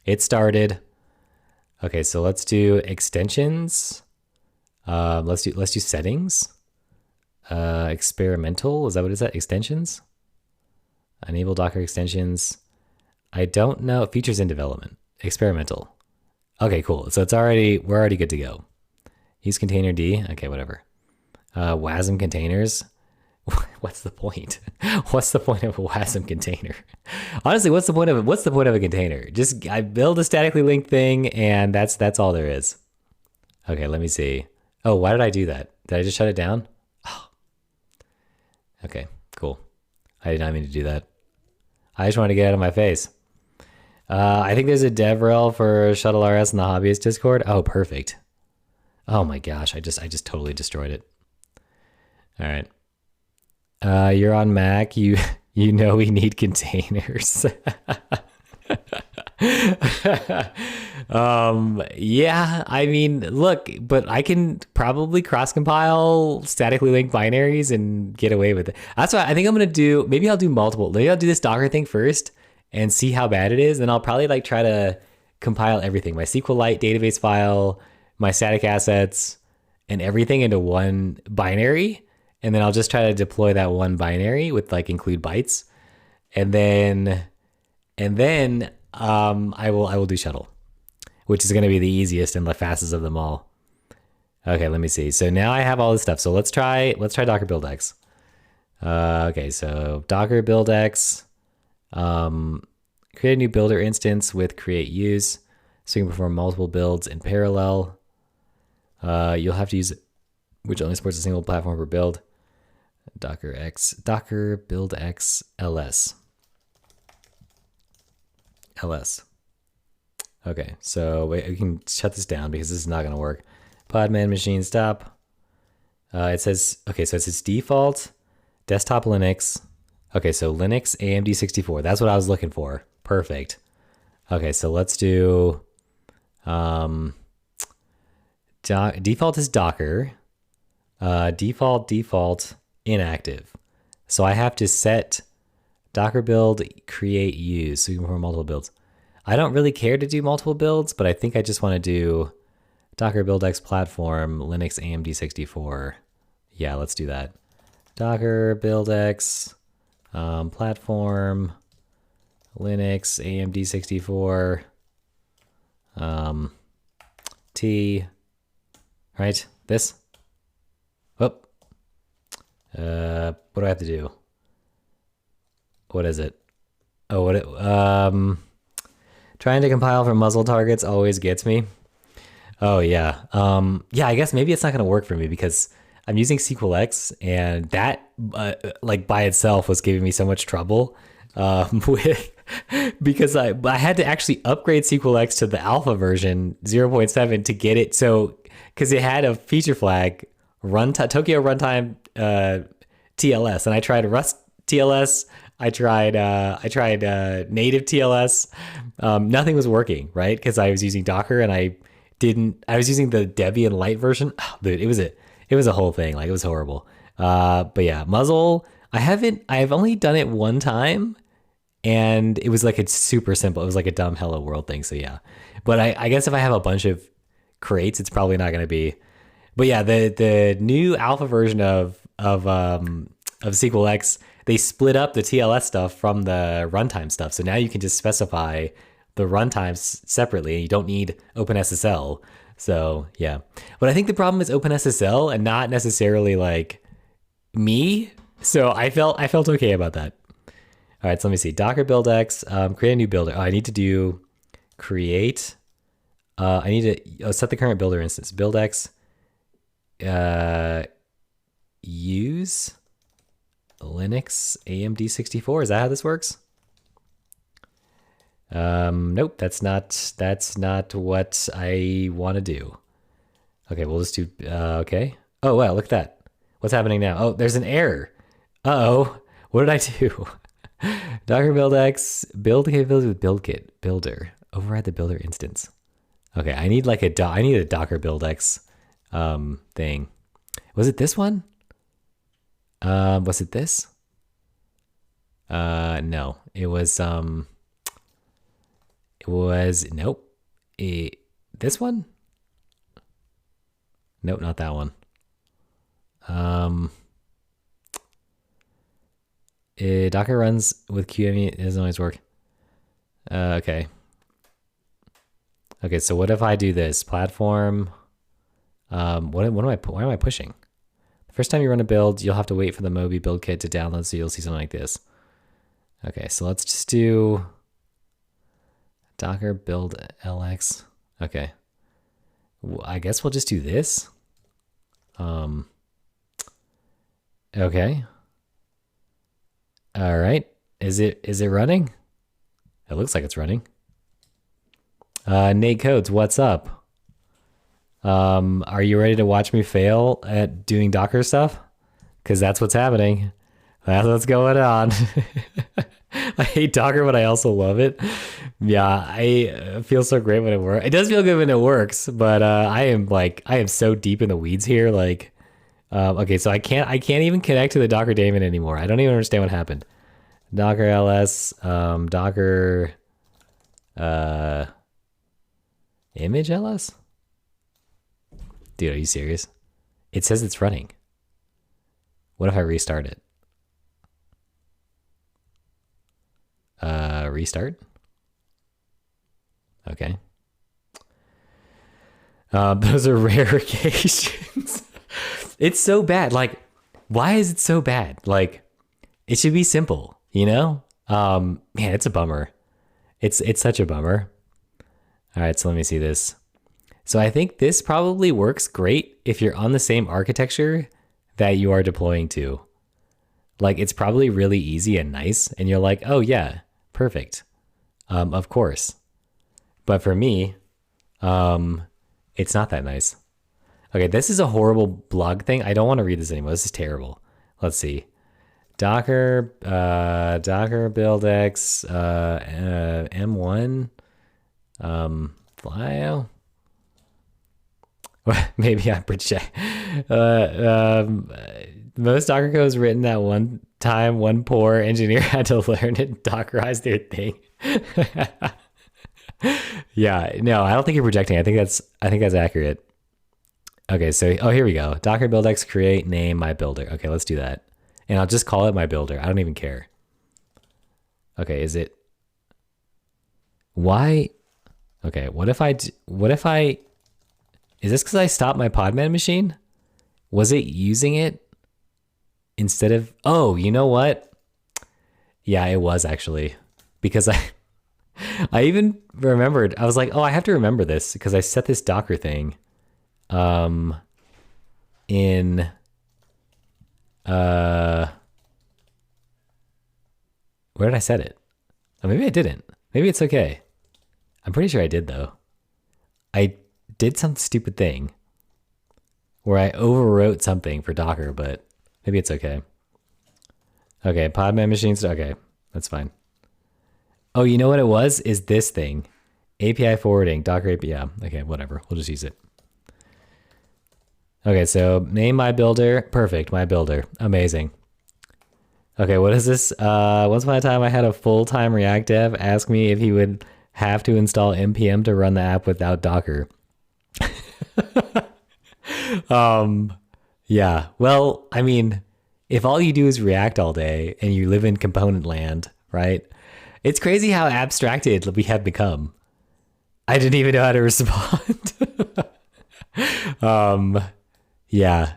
It started. Okay, so let's do extensions. Let's do settings. Experimental, is that what is that? Extensions? Enable Docker extensions. I don't know. Features in development. Experimental. Okay, cool. So we're already good to go. Use container D. Okay, whatever. WASM containers. What's the point? What's the point of a WASM container? Honestly, what's the point of a container? Just I build a statically linked thing and that's all there is. Okay, let me see. Oh, why did I do that? Did I just shut it down? Okay, cool. I did not mean to do that. I just wanted to get out of my face. I think there's a DevRel for Shuttle RS in the Hobbyist Discord. Oh, perfect. Oh my gosh, I just totally destroyed it. All right. You're on Mac. You know we need containers. Yeah, I mean, look, but I can probably cross compile statically linked binaries and get away with it. That's why I think I'm gonna do. Maybe I'll do multiple. Maybe I'll do this Docker thing first and see how bad it is. Then I'll probably like try to compile everything, my SQLite database file, my static assets, and everything into one binary. And then I'll just try to deploy that one binary with like include bytes, and then I will do shuttle, which is going to be the easiest and the fastest of them all. Okay, let me see. So now I have all this stuff. So let's try Docker build X. Okay, so Docker build X. Create a new builder instance with create use, so you can perform multiple builds in parallel. You'll have to use which only supports a single platform per build. Docker build X ls. ls. Okay, so we can shut this down because this is not going to work. Podman machine stop. It says, okay, so it says default desktop Linux. Okay, so Linux AMD 64. That's what I was looking for. Perfect. Okay, so let's do default is Docker. Default inactive. So I have to set Docker build create use so we can perform multiple builds. I don't really care to do multiple builds, but I think I just want to do Docker build X platform Linux AMD 64. Yeah, let's do that. Docker build X platform Linux AMD 64 T, right? This. Whoop. What do I have to do? What is it? Oh, what it trying to compile from muzzle targets always gets me. Oh yeah. Yeah, I guess maybe it's not going to work for me because I'm using sqlx and that like by itself was giving me so much trouble with because I had to actually upgrade sqlx to the alpha version 0.7 to get it. So because it had a feature flag Tokyo runtime TLS, and I tried Rust TLS. I tried native TLS. Nothing was working, right? Because I was using Docker and I was using the Debian Lite version. Oh, dude, it was a whole thing. Like it was horrible. But yeah, muzzle. I've only done it one time, and it was like it's super simple. It was like a dumb Hello World thing. So yeah, but I guess if I have a bunch of crates, it's probably not going to be. But yeah, the new alpha version of sqlx, they split up the TLS stuff from the runtime stuff. So now you can just specify the runtimes separately. You don't need OpenSSL. So yeah, but I think the problem is OpenSSL and not necessarily like me. So I felt okay about that. All right, so let me see. Docker build X, create a new builder. Oh, I need to do create. I need to set the current builder instance. Build X. Use Linux AMD 64. Is that how this works? Nope, that's not what I want to do. Okay, we'll just do okay. Oh wow, look at that. What's happening now? Oh, there's an error. Uh-oh. What did I do? Docker build X, build capability with build kit, builder. Override the builder instance. Okay, I need like I need a Docker build X thing. Was it this one? Was it this? No, it was nope. This one? Nope, not that one. Docker runs with QEMU. It doesn't always work. Okay. Okay, so what if I do this platform? Why am I pushing? The first time you run a build, you'll have to wait for the Moby build kit to download, so you'll see something like this. Okay, so let's just do Docker build LX. Okay. I guess we'll just do this. Okay. All right. Is it running? It looks like it's running. Nate Codes, what's up? Are you ready to watch me fail at doing Docker stuff? Because that's what's happening. That's what's going on. I hate Docker, but I also love it. Yeah, I feel so great when it works. It does feel good when it works, but I am so deep in the weeds here. Like, okay, so I can't even connect to the Docker daemon anymore. I don't even understand what happened. Docker ls, Docker image ls. Dude, are you serious? It says it's running. What if I restart it? Restart. Okay. Those are rare occasions. It's so bad. Like, why is it so bad? Like, it should be simple, you know? Man, it's a bummer. It's such a bummer. All right, so let me see this. So I think this probably works great if you're on the same architecture that you are deploying to. Like, it's probably really easy and nice, and you're like, oh yeah, perfect. Of course. But for me, it's not that nice. Okay, this is a horrible blog thing. I don't want to read this anymore. This is terrible. Let's see. Docker build X, M1, file. Maybe I'm project. Most Docker code was written at one time. One poor engineer had to learn to Dockerize their thing. Yeah, no, I don't think you're projecting. I think that's accurate. Okay, so here we go. Docker build X create name my builder. Okay, let's do that. And I'll just call it my builder. I don't even care. Okay, is it why? Okay, what if I is this because I stopped my Podman machine? Was it using it instead of, oh, you know what? Yeah, it was actually, because I even remembered, I was like, oh, I have to remember this because I set this Docker thing in where did I set it? Oh, maybe I didn't. Maybe it's okay. I'm pretty sure I did though. I did some stupid thing where I overwrote something for Docker, but maybe it's okay. Okay, Podman machines. Okay, that's fine. Oh, you know what it was? Is this thing. API forwarding, Docker API. Yeah, okay, whatever. We'll just use it. Okay, so name my builder. Perfect, my builder. Amazing. Okay, what is this? Once upon a time, I had a full-time React dev ask me if he would have to install npm to run the app without Docker. Yeah. Well, I mean, if all you do is React all day and you live in component land, right? It's crazy how abstracted we have become. I didn't even know how to respond. Yeah.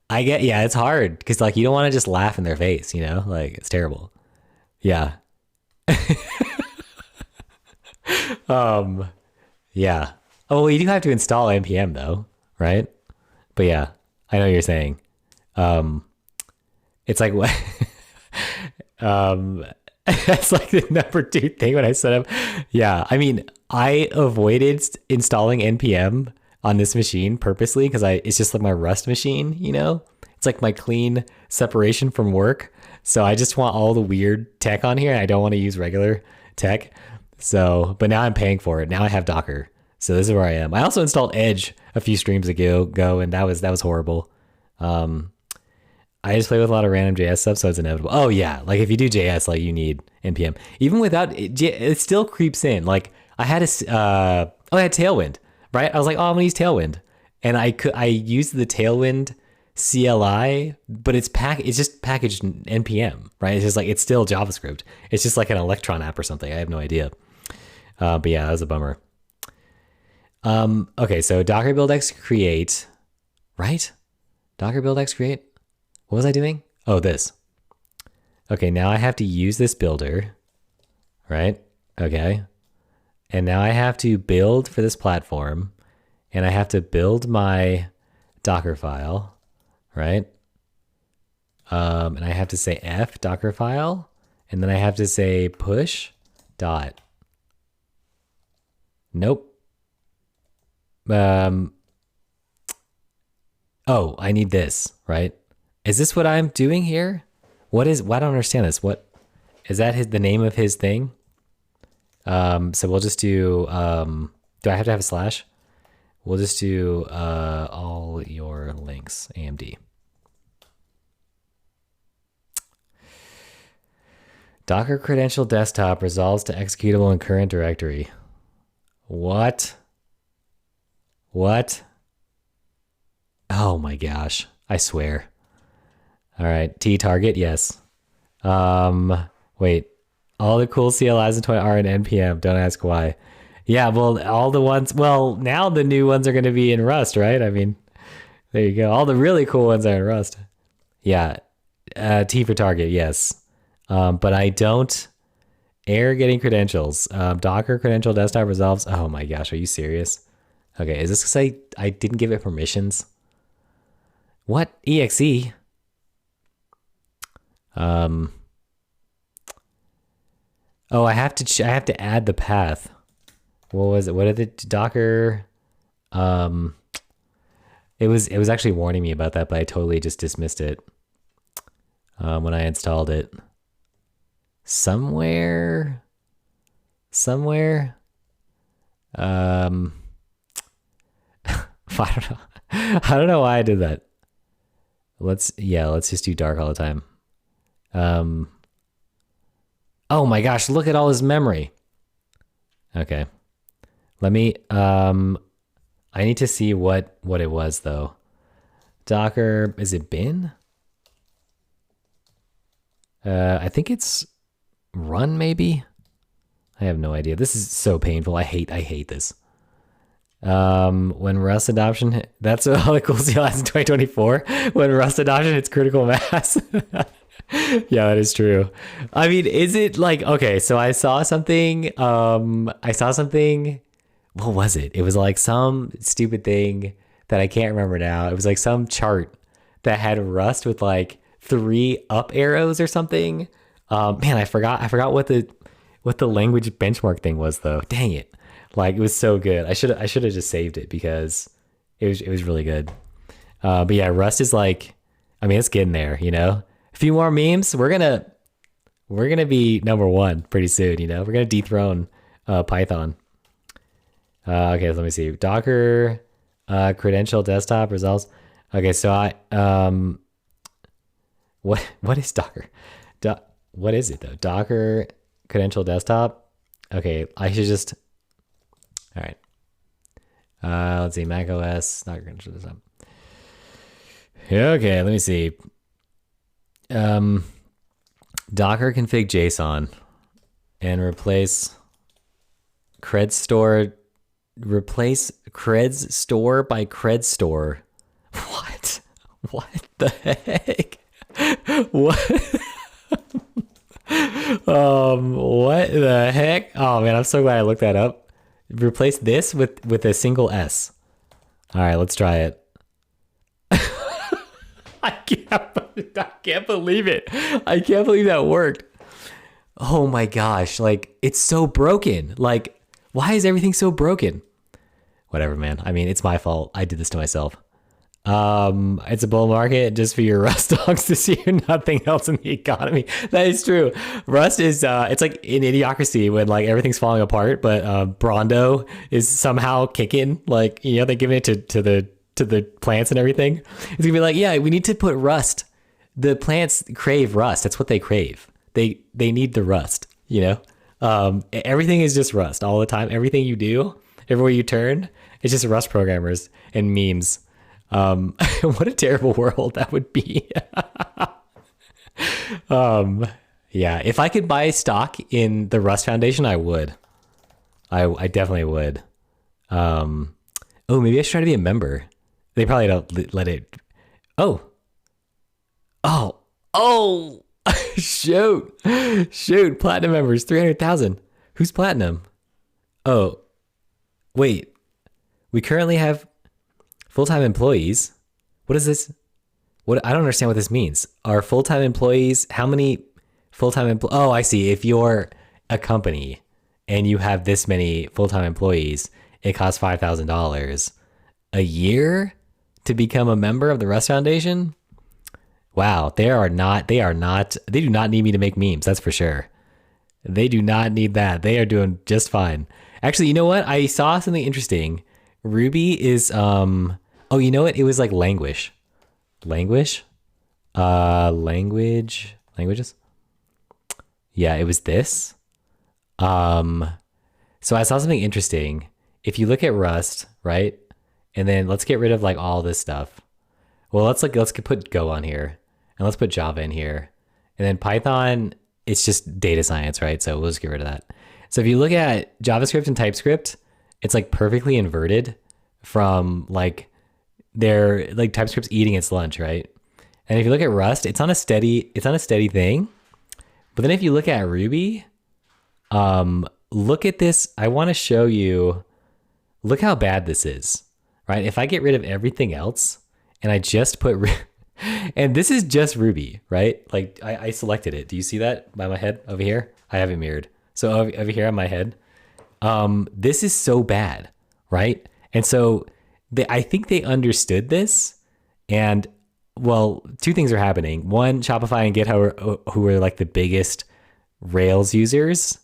Yeah, it's hard because like you don't want to just laugh in their face, you know? Like it's terrible. Yeah. Yeah. Oh, well, you do have to install npm though, right? But yeah, I know what you're saying. It's like what that's like the number two thing when I set up. Yeah, I mean, I avoided installing npm on this machine purposely because it's just like my Rust machine, you know? It's like my clean separation from work. So I just want all the weird tech on here and I don't want to use regular tech. So, but now I'm paying for it. Now I have Docker. So this is where I am. I also installed Edge a few streams ago, and that was horrible. I just play with a lot of random JS stuff, so it's inevitable. Oh yeah, like if you do JS, like you need npm. Even without it still creeps in. Like I had I had Tailwind, right? I was like, oh, I'm gonna use Tailwind, and I used the Tailwind CLI, but it's just packaged npm, right? It's just like it's still JavaScript. It's just like an Electron app or something. I have no idea. But yeah, that was a bummer. Okay, so Docker build X create, right? Docker build X create. What was I doing? Oh, this. Okay, now I have to use this builder, right? Okay. And now I have to build for this platform, and I have to build my dockerfile, right? And I have to say f dockerfile, and then I have to say push dot. Nope. Oh, I need this, right? Is this what I'm doing here? Why I don't understand this. What is that the name of his thing? So we'll just do, do I have to have a slash? We'll just do, all your links, AMD. Docker credential desktop resolves to executable in current directory. What? What? Oh my gosh. I swear. All right. T target. Yes. Wait, all the cool CLIs in 20 are in NPM. Don't ask why. Yeah. Well, all the ones, well, now the new ones are going to be in Rust, right? I mean, there you go. All the really cool ones are in Rust. Yeah. T for target. Yes. But I don't error getting credentials. Docker credential desktop resolves. Oh my gosh. Are you serious? Okay, is this because I didn't give it permissions? What? EXE? Oh, I have to add the path. What was it? What did it Docker? Um, it was actually warning me about that, but I totally just dismissed it when I installed it. Somewhere, somewhere. Um, I don't know. I don't know why I did that. Let's just do dark all the time. Um, oh my gosh, look at all this memory. Okay. Let me I need to see what it was though. Docker, is it bin? I think it's run maybe. I have no idea. This is so painful. I hate this. When Rust adoption that's all the cool CLS in 2024. When Rust adoption hits critical mass. Yeah, that is true. I mean, is it like okay, so I saw something what was it? It was like some stupid thing that I can't remember now. It was like some chart that had Rust with like three up arrows or something. Man, I forgot what the language benchmark thing was though. Dang it. Like it was so good. I should have just saved it because it was really good. But yeah, Rust is like I mean, it's getting there, you know. A few more memes, we're gonna be number one pretty soon, you know. We're gonna dethrone Python. Okay, let me see. Docker credential desktop results. Okay, so what is Docker? What is it though? Docker credential desktop. Okay, I should just. All right. Let's see. Mac OS Docker credential desktop. Okay, let me see. Docker config JSON and replace cred store. Replace creds store by cred store. What? What the heck? What? What the heck? Oh man, I'm so glad I looked that up. Replace this with a single S. All right, let's try it. I can't believe it. I can't believe that worked. Oh my gosh, like it's so broken. Like, why is everything so broken? Whatever, man. I mean, it's my fault. I did this to myself. It's a bull market just for your Rust dogs this year. Nothing else in the economy. That is true. Rust is it's like an idiocracy when like everything's falling apart, but Brondo is somehow kicking. Like, you know, they're giving it to the plants and everything. It's gonna be like, yeah, we need to put Rust. The plants crave Rust. That's what they crave. They need the Rust, you know? Everything is just Rust all the time. Everything you do, everywhere you turn, it's just Rust programmers and memes. What a terrible world that would be. Yeah, if I could buy stock in the Rust Foundation, I would. I definitely would. Oh, maybe I should try to be a member. They probably don't let it. Oh. Oh. Oh. Shoot. Shoot. Platinum members, 300,000. Who's platinum? Oh, wait. We currently have full-time employees. What is this? What I don't understand what this means. Are full-time employees, how many full-time employees? Oh, I see. If you're a company and you have this many full-time employees, it costs $5,000 a year to become a member of the Rust Foundation. Wow, they do not need me to make memes, that's for sure. They do not need that. They are doing just fine. Actually, you know what? I saw something interesting. Ruby is oh, you know what? It was like languish. Languish? Languages? Yeah, it was this. So I saw something interesting. If you look at Rust, right? And then let's get rid of like all this stuff. Well, let's put Go on here and let's put Java in here. And then Python, it's just data science, right? So we'll just get rid of that. So if you look at JavaScript and TypeScript, it's like perfectly inverted from like TypeScript's eating its lunch, right? And if you look at Rust, it's on a steady thing. But then if you look at Ruby, look at this. I want to show you, look how bad this is, right? If I get rid of everything else and I just put, and this is just Ruby, right? Like I selected it. Do you see that by my head over here? I have it mirrored. So over here on my head, this is so bad, right? And so I think they understood this, and well, two things are happening. One, Shopify and GitHub, who are like the biggest Rails users,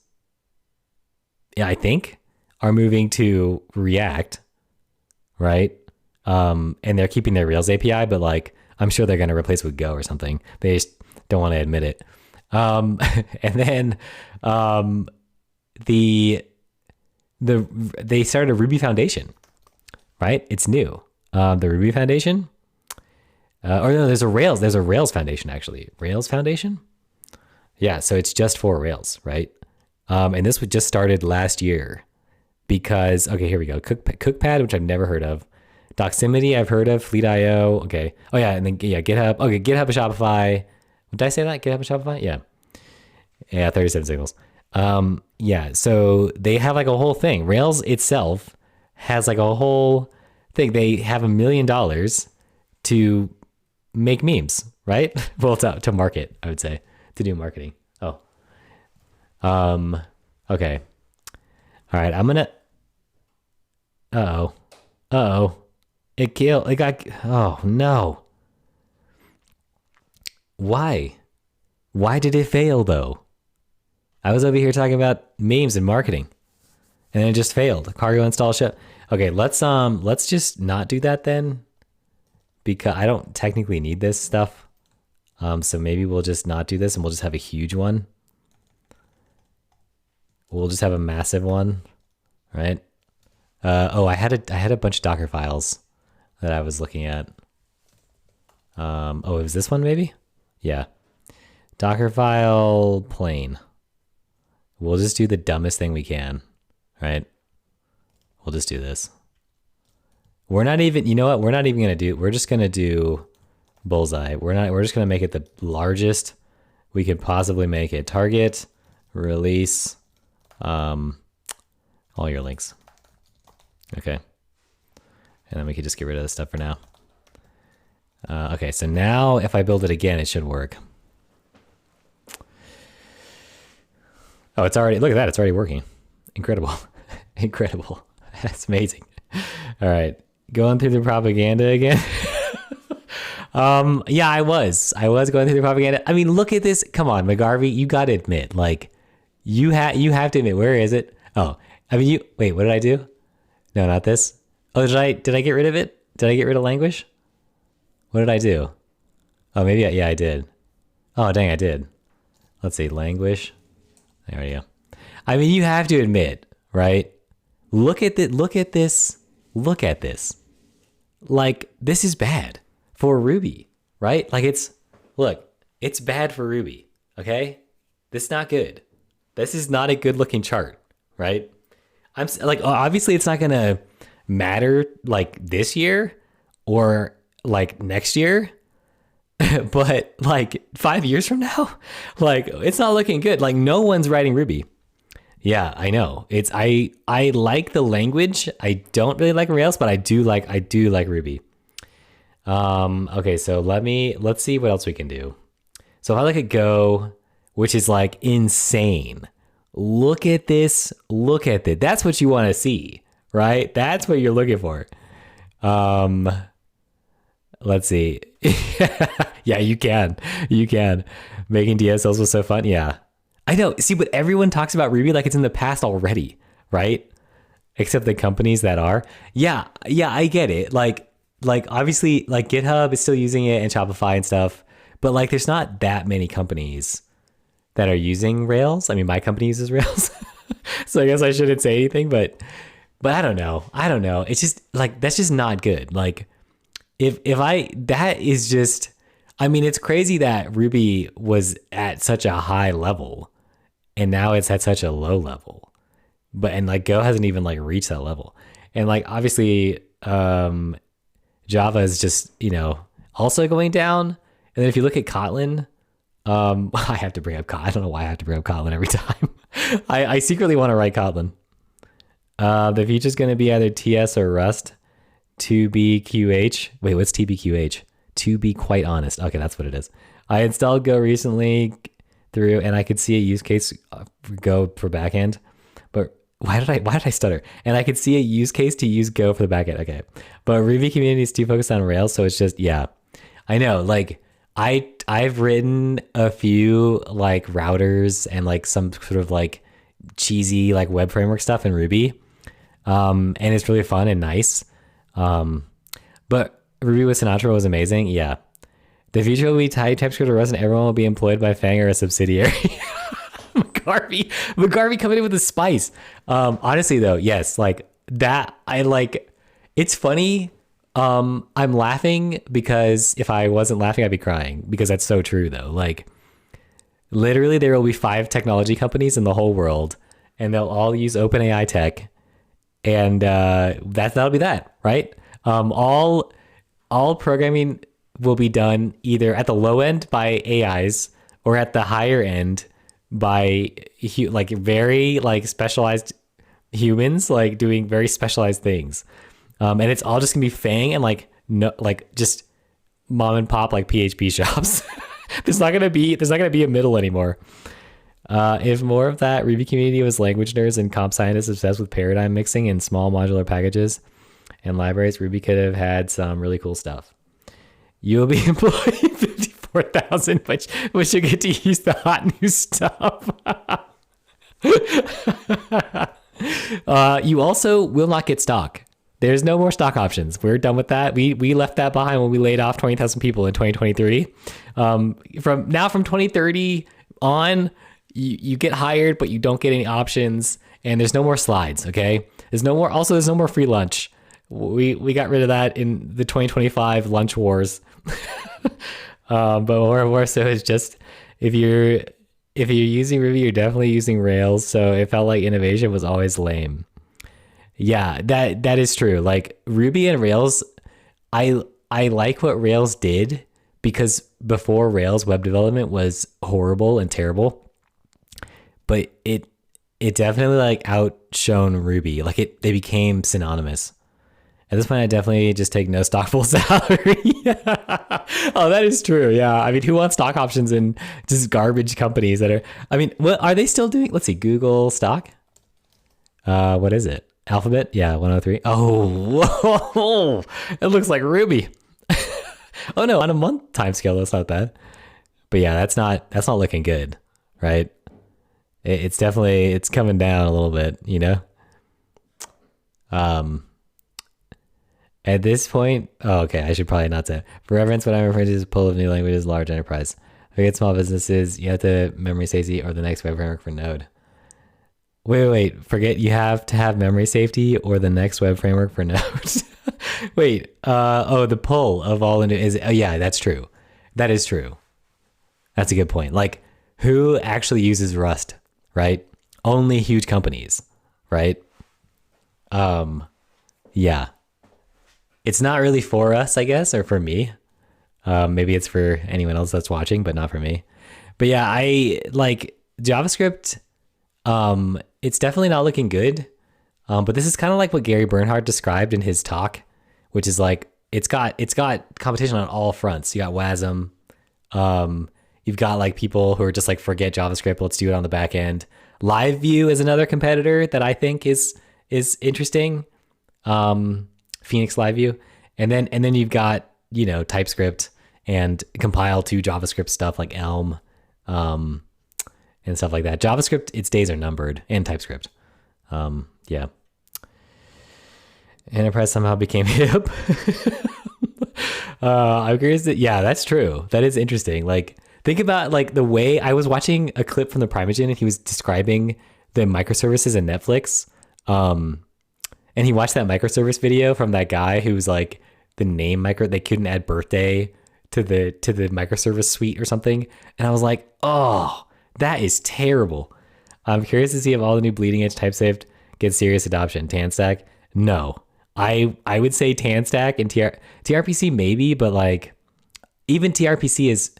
yeah, I think, are moving to React, right? And they're keeping their Rails API, but like I'm sure they're going to replace with Go or something. They just don't want to admit it. And then they started a Ruby Foundation, right? It's new. The Ruby Foundation, or no, there's a Rails Foundation actually. Rails Foundation, yeah. So it's just for Rails, right? And this was just started last year because okay, here we go. Cookpad, which I've never heard of. Doximity, I've heard of. Fleet.io, okay. Oh yeah, and then yeah, GitHub. Okay, GitHub and Shopify. Did I say that? GitHub and Shopify? Yeah, 37 signals. Yeah, so they have like a whole thing. Rails itself has like a whole thing. They have $1 million to make memes, right? Well, to market, I would say, to do marketing. Oh, okay. All right, I'm gonna. Uh oh. It got. Oh no. Why? Why did it fail though? I was over here talking about memes and marketing, and it just failed. Cargo install show. Okay, let's just not do that then, because I don't technically need this stuff. So maybe we'll just not do this, and we'll just have a huge one. We'll just have a massive one, right? Oh, I had a bunch of Docker files that I was looking at. Oh, it was this one maybe? Yeah. Dockerfile plain. We'll just do the dumbest thing we can, right? We'll just do this. We're not even, you know what? We're not even going to do, we're just going to do bullseye. We're just going to make it the largest we could possibly make it. Target, release, all your links. Okay. And then we could just get rid of this stuff for now. Okay, so now if I build it again, it should work. Oh, it's already, look at that. It's already working. Incredible. Incredible. That's amazing. All right. Going through the propaganda again. Yeah, I was going through the propaganda. I mean, look at this. Come on, McGarvey, you got to admit, like you have to admit, where is it? Oh, I mean, wait, what did I do? No, not this. Oh, did I get rid of it? Did I get rid of language? What did I do? Oh, maybe, yeah, I did. Oh, dang, I did. Let's see, language. There we go. I mean, you have to admit, right? Look at this. Look at this. Look at this. Like, this is bad for Ruby, right? Like it's bad for Ruby, okay? This is not good. This is not a good looking chart, right? I'm like, obviously it's not going to matter like this year or like next year, but like 5 years from now, like it's not looking good. Like no one's writing Ruby. Yeah, I know. I like the language. I don't really like Rails, but I do like Ruby. Okay, so let's see what else we can do. So if I look at Go, which is like insane. Look at this. Look at this. That's what you want to see, right? That's what you're looking for. Let's see. Yeah, you can. You can. Making DSLs was so fun. Yeah. I know. See, but everyone talks about Ruby like it's in the past already, right? Except the companies that are. Yeah, I get it. Like obviously like GitHub is still using it and Shopify and stuff, but like there's not that many companies that are using Rails. I mean, my company uses Rails. So I guess I shouldn't say anything, but I don't know. It's just like, that's just not good. Like that is just, I mean, it's crazy that Ruby was at such a high level and now it's at such a low level, and like Go hasn't even like reached that level. And like, obviously, Java is just, also going down. And then if you look at Kotlin, I have to bring up Kotlin. I don't know why I have to bring up Kotlin every time. I secretly want to write Kotlin. The feature's going to be either TS or Rust. TBQH. Wait, what's TBQH? To be quite honest. Okay, that's what it is. I installed Go recently. through, and I could see a use case go for backend. But why did I stutter? And I could see a use case to use Go for the backend. Okay, but Ruby community is too focused on Rails, so it's just yeah. I know, like I've written a few like routers and like some sort of like cheesy like web framework stuff in Ruby, and it's really fun and nice. But Ruby with Sinatra was amazing. Yeah, the future will be TypeScript or Rust, and everyone will be employed by Fang or a subsidiary. McGarvey coming in with the spice. Honestly though, yes, like that. I like. It's funny. I'm laughing because if I wasn't laughing, I'd be crying because that's so true though. Like literally there will be 5 technology companies in the whole world and they'll all use OpenAI tech. And, that'll be that, right? All programming will be done either at the low end by AIs or at the higher end by like very like specialized humans, like doing very specialized things. And it's all just gonna be Fang and like no, like just mom and pop like PHP shops. there's not gonna be a middle anymore. If more of that Ruby community was language nerds and comp scientists obsessed with paradigm mixing and small modular packages and libraries, Ruby could have had some really cool stuff. You'll be employing 54,000, but you'll get to use the hot new stuff. You also will not get stock. There's no more stock options. We're done with that. We left that behind when we laid off 20,000 people in 2023. From 2030 on, you get hired, but you don't get any options, and there's no more slides. Okay, there's no more free lunch. We got rid of that in the 2025 lunch wars. But more so, it's just if you're using Ruby, you're definitely using Rails. So it felt like innovation was always lame. Yeah, that is true. Like Ruby and Rails, I like what Rails did because before Rails, web development was horrible and terrible. But it definitely like outshone Ruby. Like they became synonymous. At this point, I definitely just take no stock full salary. Oh, that is true. Yeah. I mean, who wants stock options in just garbage companies that are, I mean, what are they still doing? Let's see, Google stock. What is it? Alphabet? Yeah, 103. Oh, whoa. It looks like Ruby. Oh no, on a month time scale, that's not bad. But yeah, that's not looking good, right? It's definitely, it's coming down a little bit, you know? At this point, okay, I should probably not say. For reference, what I'm referring to is a pull of new languages, large enterprise. Forget small businesses, you have to memory safety or the next web framework for Node. Wait, forget you have to have memory safety or the next web framework for Node. Wait, the pull of all the new is, oh yeah, that's true. That is true. That's a good point. Like, who actually uses Rust, right? Only huge companies, right? Yeah. It's not really for us, I guess, or for me. Maybe it's for anyone else that's watching, but not for me. But yeah, I like JavaScript. It's definitely not looking good. But this is kind of like what Gary Bernhardt described in his talk, which is like it's got competition on all fronts. You got WASM. You've got like people who are just like, forget JavaScript, let's do it on the back end. Live View is another competitor that I think is interesting. Phoenix Live View, and then you've got, you know, TypeScript and compile to JavaScript stuff like Elm, and stuff like that. JavaScript, its days are numbered, and TypeScript. Yeah. Enterprise somehow became hip. I'm curious that, yeah, that's true. That is interesting. Like, think about like the way I was watching a clip from the Primeagen and he was describing the microservices in Netflix. And he watched that microservice video from that guy who's like the name they couldn't add birthday to the microservice suite or something. And I was like, oh, that is terrible. I'm curious to see if all the new bleeding edge type safe get serious adoption. TanStack? No. I would say TanStack and TRPC maybe, but like even TRPC is,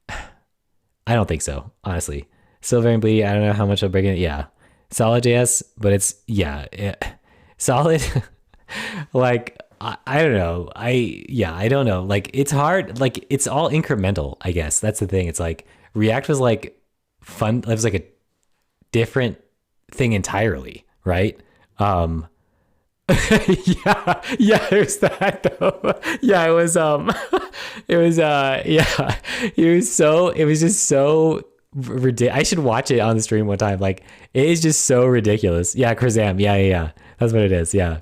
I don't think so, honestly. Still very bleedy. I don't know how much I'll break it. Yeah. Solid.js, but it's, yeah. Solid. Like, I don't know. I don't know. Like, it's hard. Like, it's all incremental, I guess. That's the thing. It's like React was like it was like a different thing entirely, right? Um, yeah, there's that though. Yeah, it was it was yeah, it was just so ridiculous. I should watch it on the stream one time. Like it is just so ridiculous. Yeah, Krazam. Yeah. That's what it is. Yeah.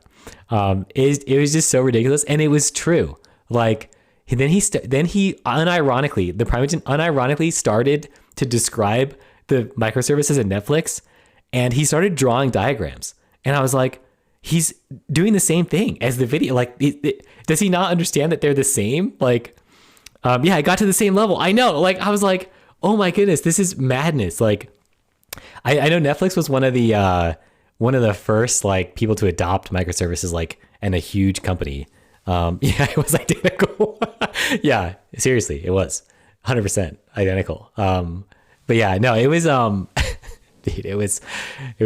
It was just so ridiculous, and it was true. Like then he unironically, the prime agent unironically started to describe the microservices in Netflix, and he started drawing diagrams, and I was like, he's doing the same thing as the video. Like, does he not understand that they're the same? Like, yeah, I got to the same level. I know. Like, I was like, oh my goodness, this is madness. Like, I know Netflix was one of the first like people to adopt microservices, like, and a huge company. Yeah, it was identical. Yeah, seriously, it was 100% identical. But yeah, no, it was dude, it was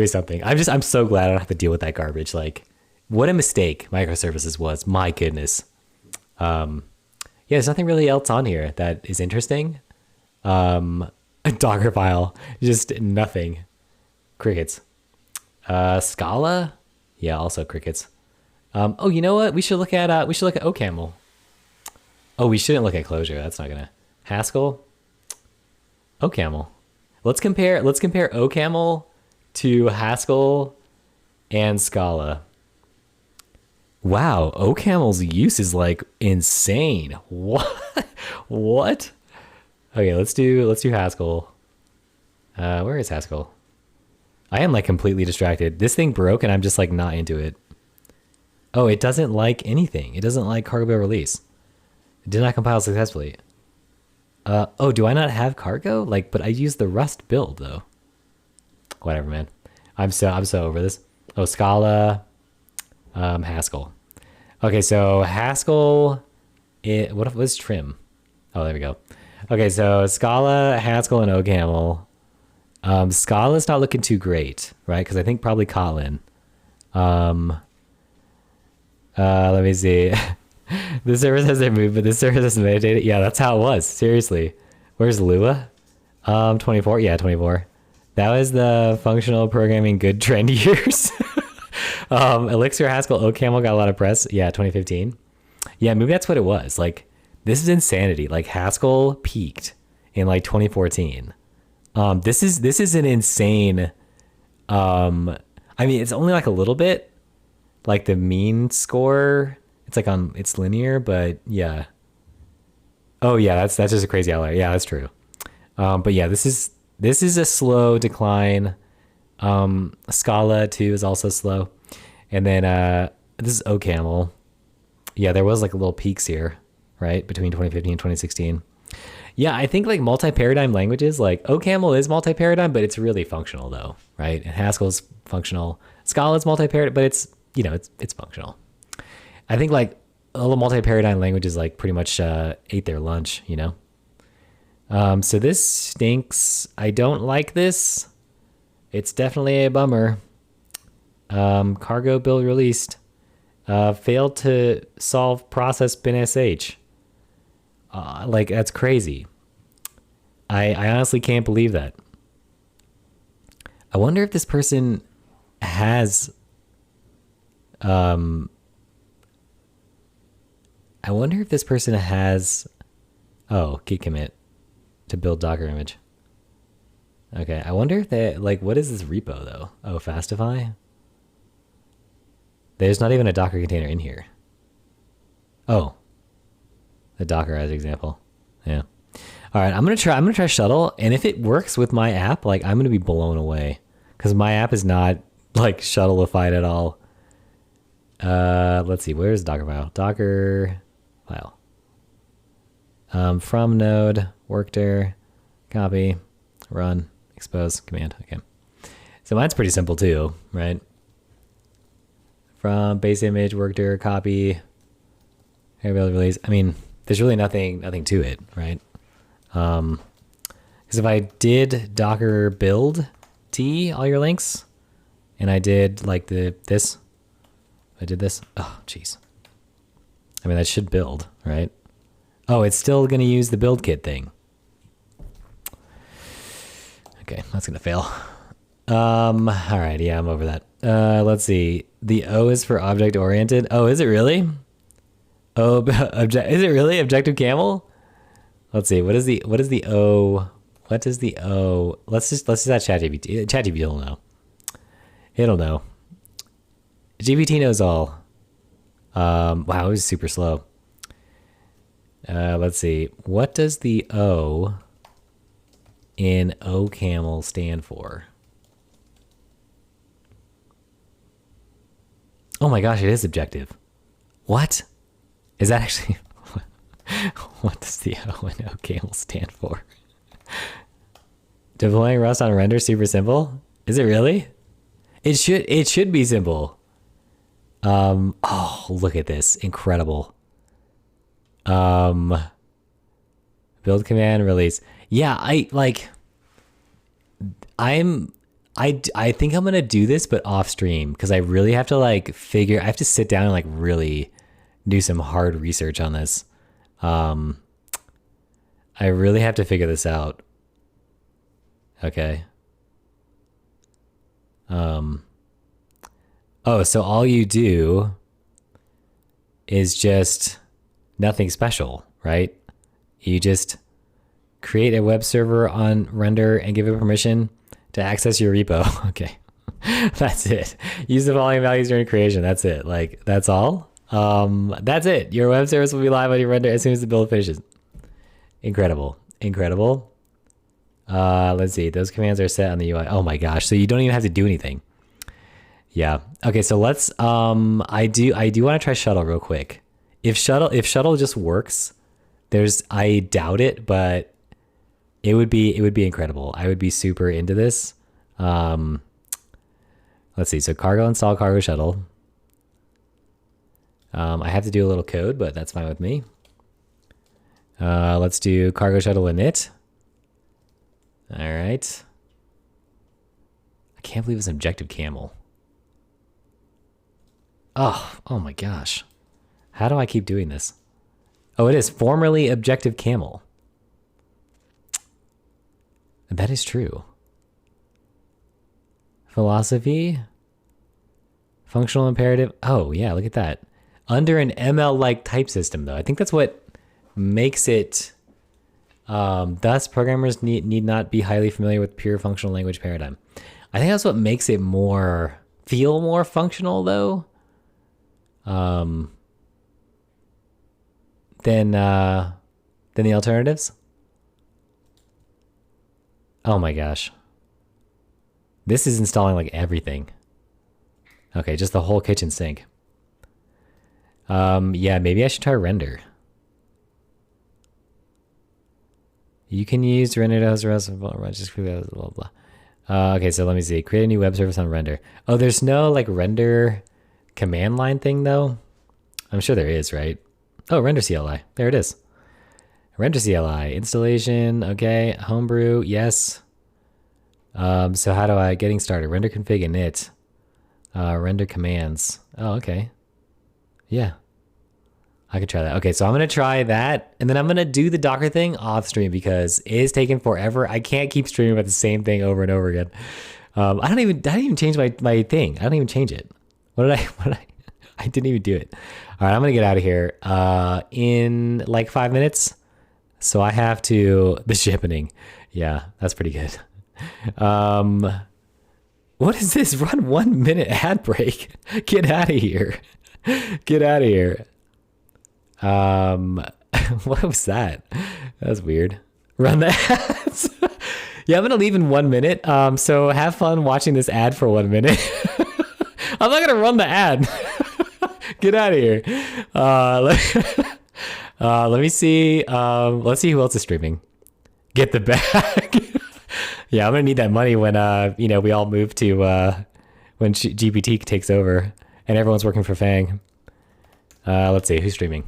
something. I'm so glad I don't have to deal with that garbage. Like, what a mistake microservices was. My goodness. Yeah, there's nothing really else on here that is interesting. A dockerfile, just nothing. Crickets. Scala, yeah, also crickets. Oh, you know what? We should look at OCaml. Oh, we shouldn't look at Clojure. That's not gonna. Haskell, OCaml. Let's compare OCaml to Haskell and Scala. Wow, OCaml's use is like insane. What? What? Okay, let's do Haskell. Where is Haskell? I am like completely distracted. This thing broke and I'm just like not into it. Oh, it doesn't like anything. It doesn't like cargo release. It did not compile successfully. Oh, do I not have cargo? Like, but I use the Rust build though. Whatever, man. I'm so over this. Oh, Scala, Haskell. Okay, so Haskell, what was trim? Oh, there we go. Okay, so Scala, Haskell, and OCaml. Scala's not looking too great, right? Because I think probably Kotlin. Let me see. The service has their move, but this service has metadata. Yeah, that's how it was. Seriously. Where's Lua? 24. Yeah, 24. That was the functional programming good trend years. Elixir, Haskell, OCaml got a lot of press. Yeah, 2015. Yeah, maybe that's what it was. Like, this is insanity. Like, Haskell peaked in like 2014. This is an insane. I mean, it's only like a little bit. Like the mean score, it's like it's linear, but yeah. Oh yeah, that's just a crazy outlier. Yeah, that's true. But yeah, this is a slow decline. Scala too is also slow, and then this is OCaml. Yeah, there was like a little peaks here, right, between 2015 and 2016. Yeah, I think like multi-paradigm languages, like OCaml is multi-paradigm, but it's really functional though, right? And Haskell's functional. Scala is multi-paradigm, but it's, you know, it's functional. I think like all the multi-paradigm languages like pretty much ate their lunch, you know? So this stinks. I don't like this. It's definitely a bummer. Cargo build released. Failed to solve process bin sh. Like, that's crazy. I honestly can't believe that. I wonder if this person has oh, git commit to build Docker image. Okay, I wonder if they, like, what is this repo though? Oh, Fastify? There's not even a Docker container in here. Oh, the Docker as example. Yeah. All right, I'm gonna try Shuttle, and if it works with my app, like, I'm gonna be blown away because my app is not like Shuttleified at all. Let's see, where's Dockerfile? Docker file. From node, workdir, copy, run, expose, command. Okay. So mine's pretty simple too, right? From base image, workdir, copy, build release. I mean, there's really nothing to it, right? Because if I did Docker build T all your links, and I did like this, I did this. Oh, jeez. I mean, that should build, right? Oh, it's still going to use the build kit thing. Okay, that's gonna fail. All right, yeah, I'm over that. Let's see. The O is for object oriented. Oh, is it really? Oh, is it really objective camel? Let's see. What is the O? What is the O? Let's just ask ChatGPT. ChatGPT will know. It'll know. GPT knows all. Wow, it was super slow. Let's see. What does the O in OCaml stand for? Oh my gosh, it is objective. What? Is that actually... What does the O in OCaml stand for? Deploying Rust on render super simple? Is it really? It should be simple. Oh, look at this. Incredible. Build command release. Yeah, I think I'm gonna do this, but off stream, because I really have to I have to sit down and really do some hard research on this. I really have to figure this out. Okay. Oh, so all you do is just nothing special, right? You just create a web server on render and give it permission to access your repo. Okay. That's it. Use the following values during creation. That's it. That's all. That's it. Your web service will be live on your render as soon as the build finishes. Incredible. Incredible. Let's see. Those commands are set on the UI. Oh my gosh. So you don't even have to do anything. Yeah. Okay. So let's, I do want to try shuttle real quick. If shuttle just works, I doubt it, but it would be incredible. I would be super into this. Let's see. So cargo install cargo shuttle. I have to do a little code, but that's fine with me. Let's do cargo shuttle init. All right. I can't believe it's objective camel. Oh my gosh. How do I keep doing this? Oh, it is formerly objective camel. That is true. Philosophy. Functional imperative. Oh yeah, look at that. Under an ML-like type system though. I think that's what makes it, thus programmers need not be highly familiar with pure functional language paradigm. I think that's what makes it feel more functional though. Than the alternatives. Oh my gosh. This is installing everything. Okay, just the whole kitchen sink. Yeah, maybe I should try render. You can use render to host just blah blah. Okay, so let me see. Create a new web service on render. Oh, there's no render command line thing though. I'm sure there is, right? Oh, render CLI. There it is. Render CLI installation. Okay, homebrew. Yes. So how do I getting started? Render config init. Render commands. Oh, okay. Yeah. I could try that. Okay, so I'm going to try that, and then I'm going to do the Docker thing off stream because it is taking forever. I can't keep streaming about the same thing over and over again. I didn't even change my thing. I don't even change it. I didn't even do it. All right, I'm going to get out of here in 5 minutes. So I have to, the shipping. Yeah, that's pretty good. What is this? Run 1 minute ad break. Get out of here. Get out of here. What was that? That was weird. Run the ads. Yeah, I'm gonna leave in 1 minute. So have fun watching this ad for 1 minute. I'm not gonna run the ad. Get out of here. Let me see. Let's see who else is streaming. Get the bag. Yeah, I'm gonna need that money when we all move to when GPT takes over and everyone's working for Fang. Let's see who's streaming.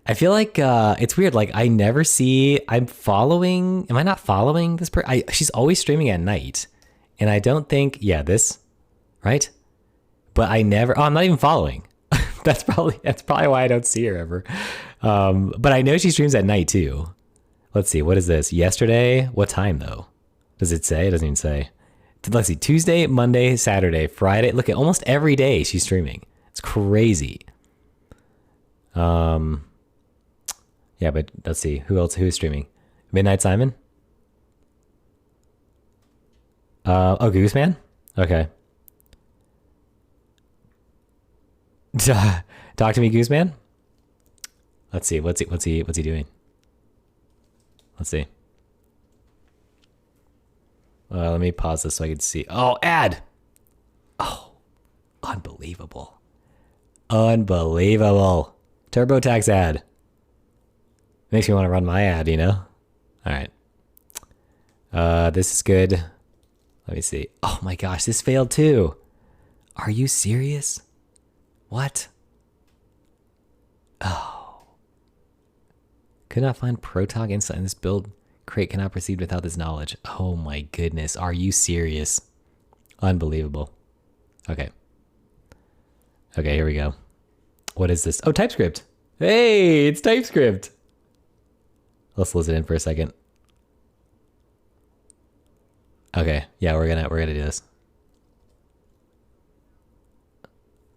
I feel like it's weird. I never see. I'm following. Am I not following this person? She's always streaming at night, and I don't think. Yeah, this, right? But I never. Oh, I'm not even following. That's probably why I don't see her ever. But I know she streams at night too. Let's see. What is this? Yesterday? What time though? Does it say? It doesn't even say. Let's see. Tuesday, Monday, Saturday, Friday. Look at almost every day she's streaming. It's crazy. Yeah, but let's see. Who's streaming? Midnight Simon? Oh, Gooseman? Okay. Talk to me, Gooseman. Let's see. What's he doing? Let's see. Let me pause this so I can see. Oh, ad. Oh, unbelievable. Unbelievable. TurboTax ad. Makes me want to run my ad, you know? All right. This is good. Let me see. Oh my gosh, this failed too. Are you serious? What? Oh. Could not find protog inside this build. Crate cannot proceed without this knowledge. Oh my goodness. Are you serious? Unbelievable. Okay. Okay, here we go. What is this? Oh, TypeScript. Hey, it's TypeScript. Let's listen in for a second. Okay, yeah, we're gonna do this.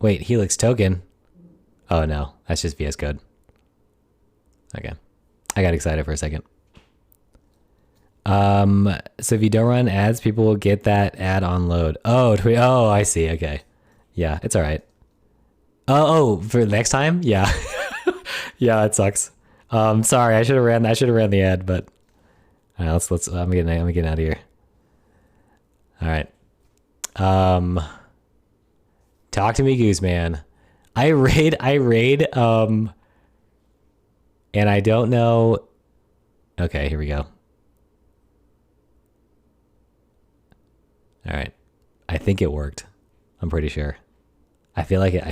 Wait, Helix token. Oh no, that's just VS Code. Okay, I got excited for a second. So if you don't run ads, people will get that ad on load. Oh, oh, I see. Okay, yeah, it's all right. Oh, for next time, yeah, yeah, it sucks. Sorry, I should have ran the ad, but all right, let's. I'm getting out of here. All right. Talk to me, Gooseman. I raid, and I don't know. Okay, here we go. All right. I think it worked. I'm pretty sure. I feel like it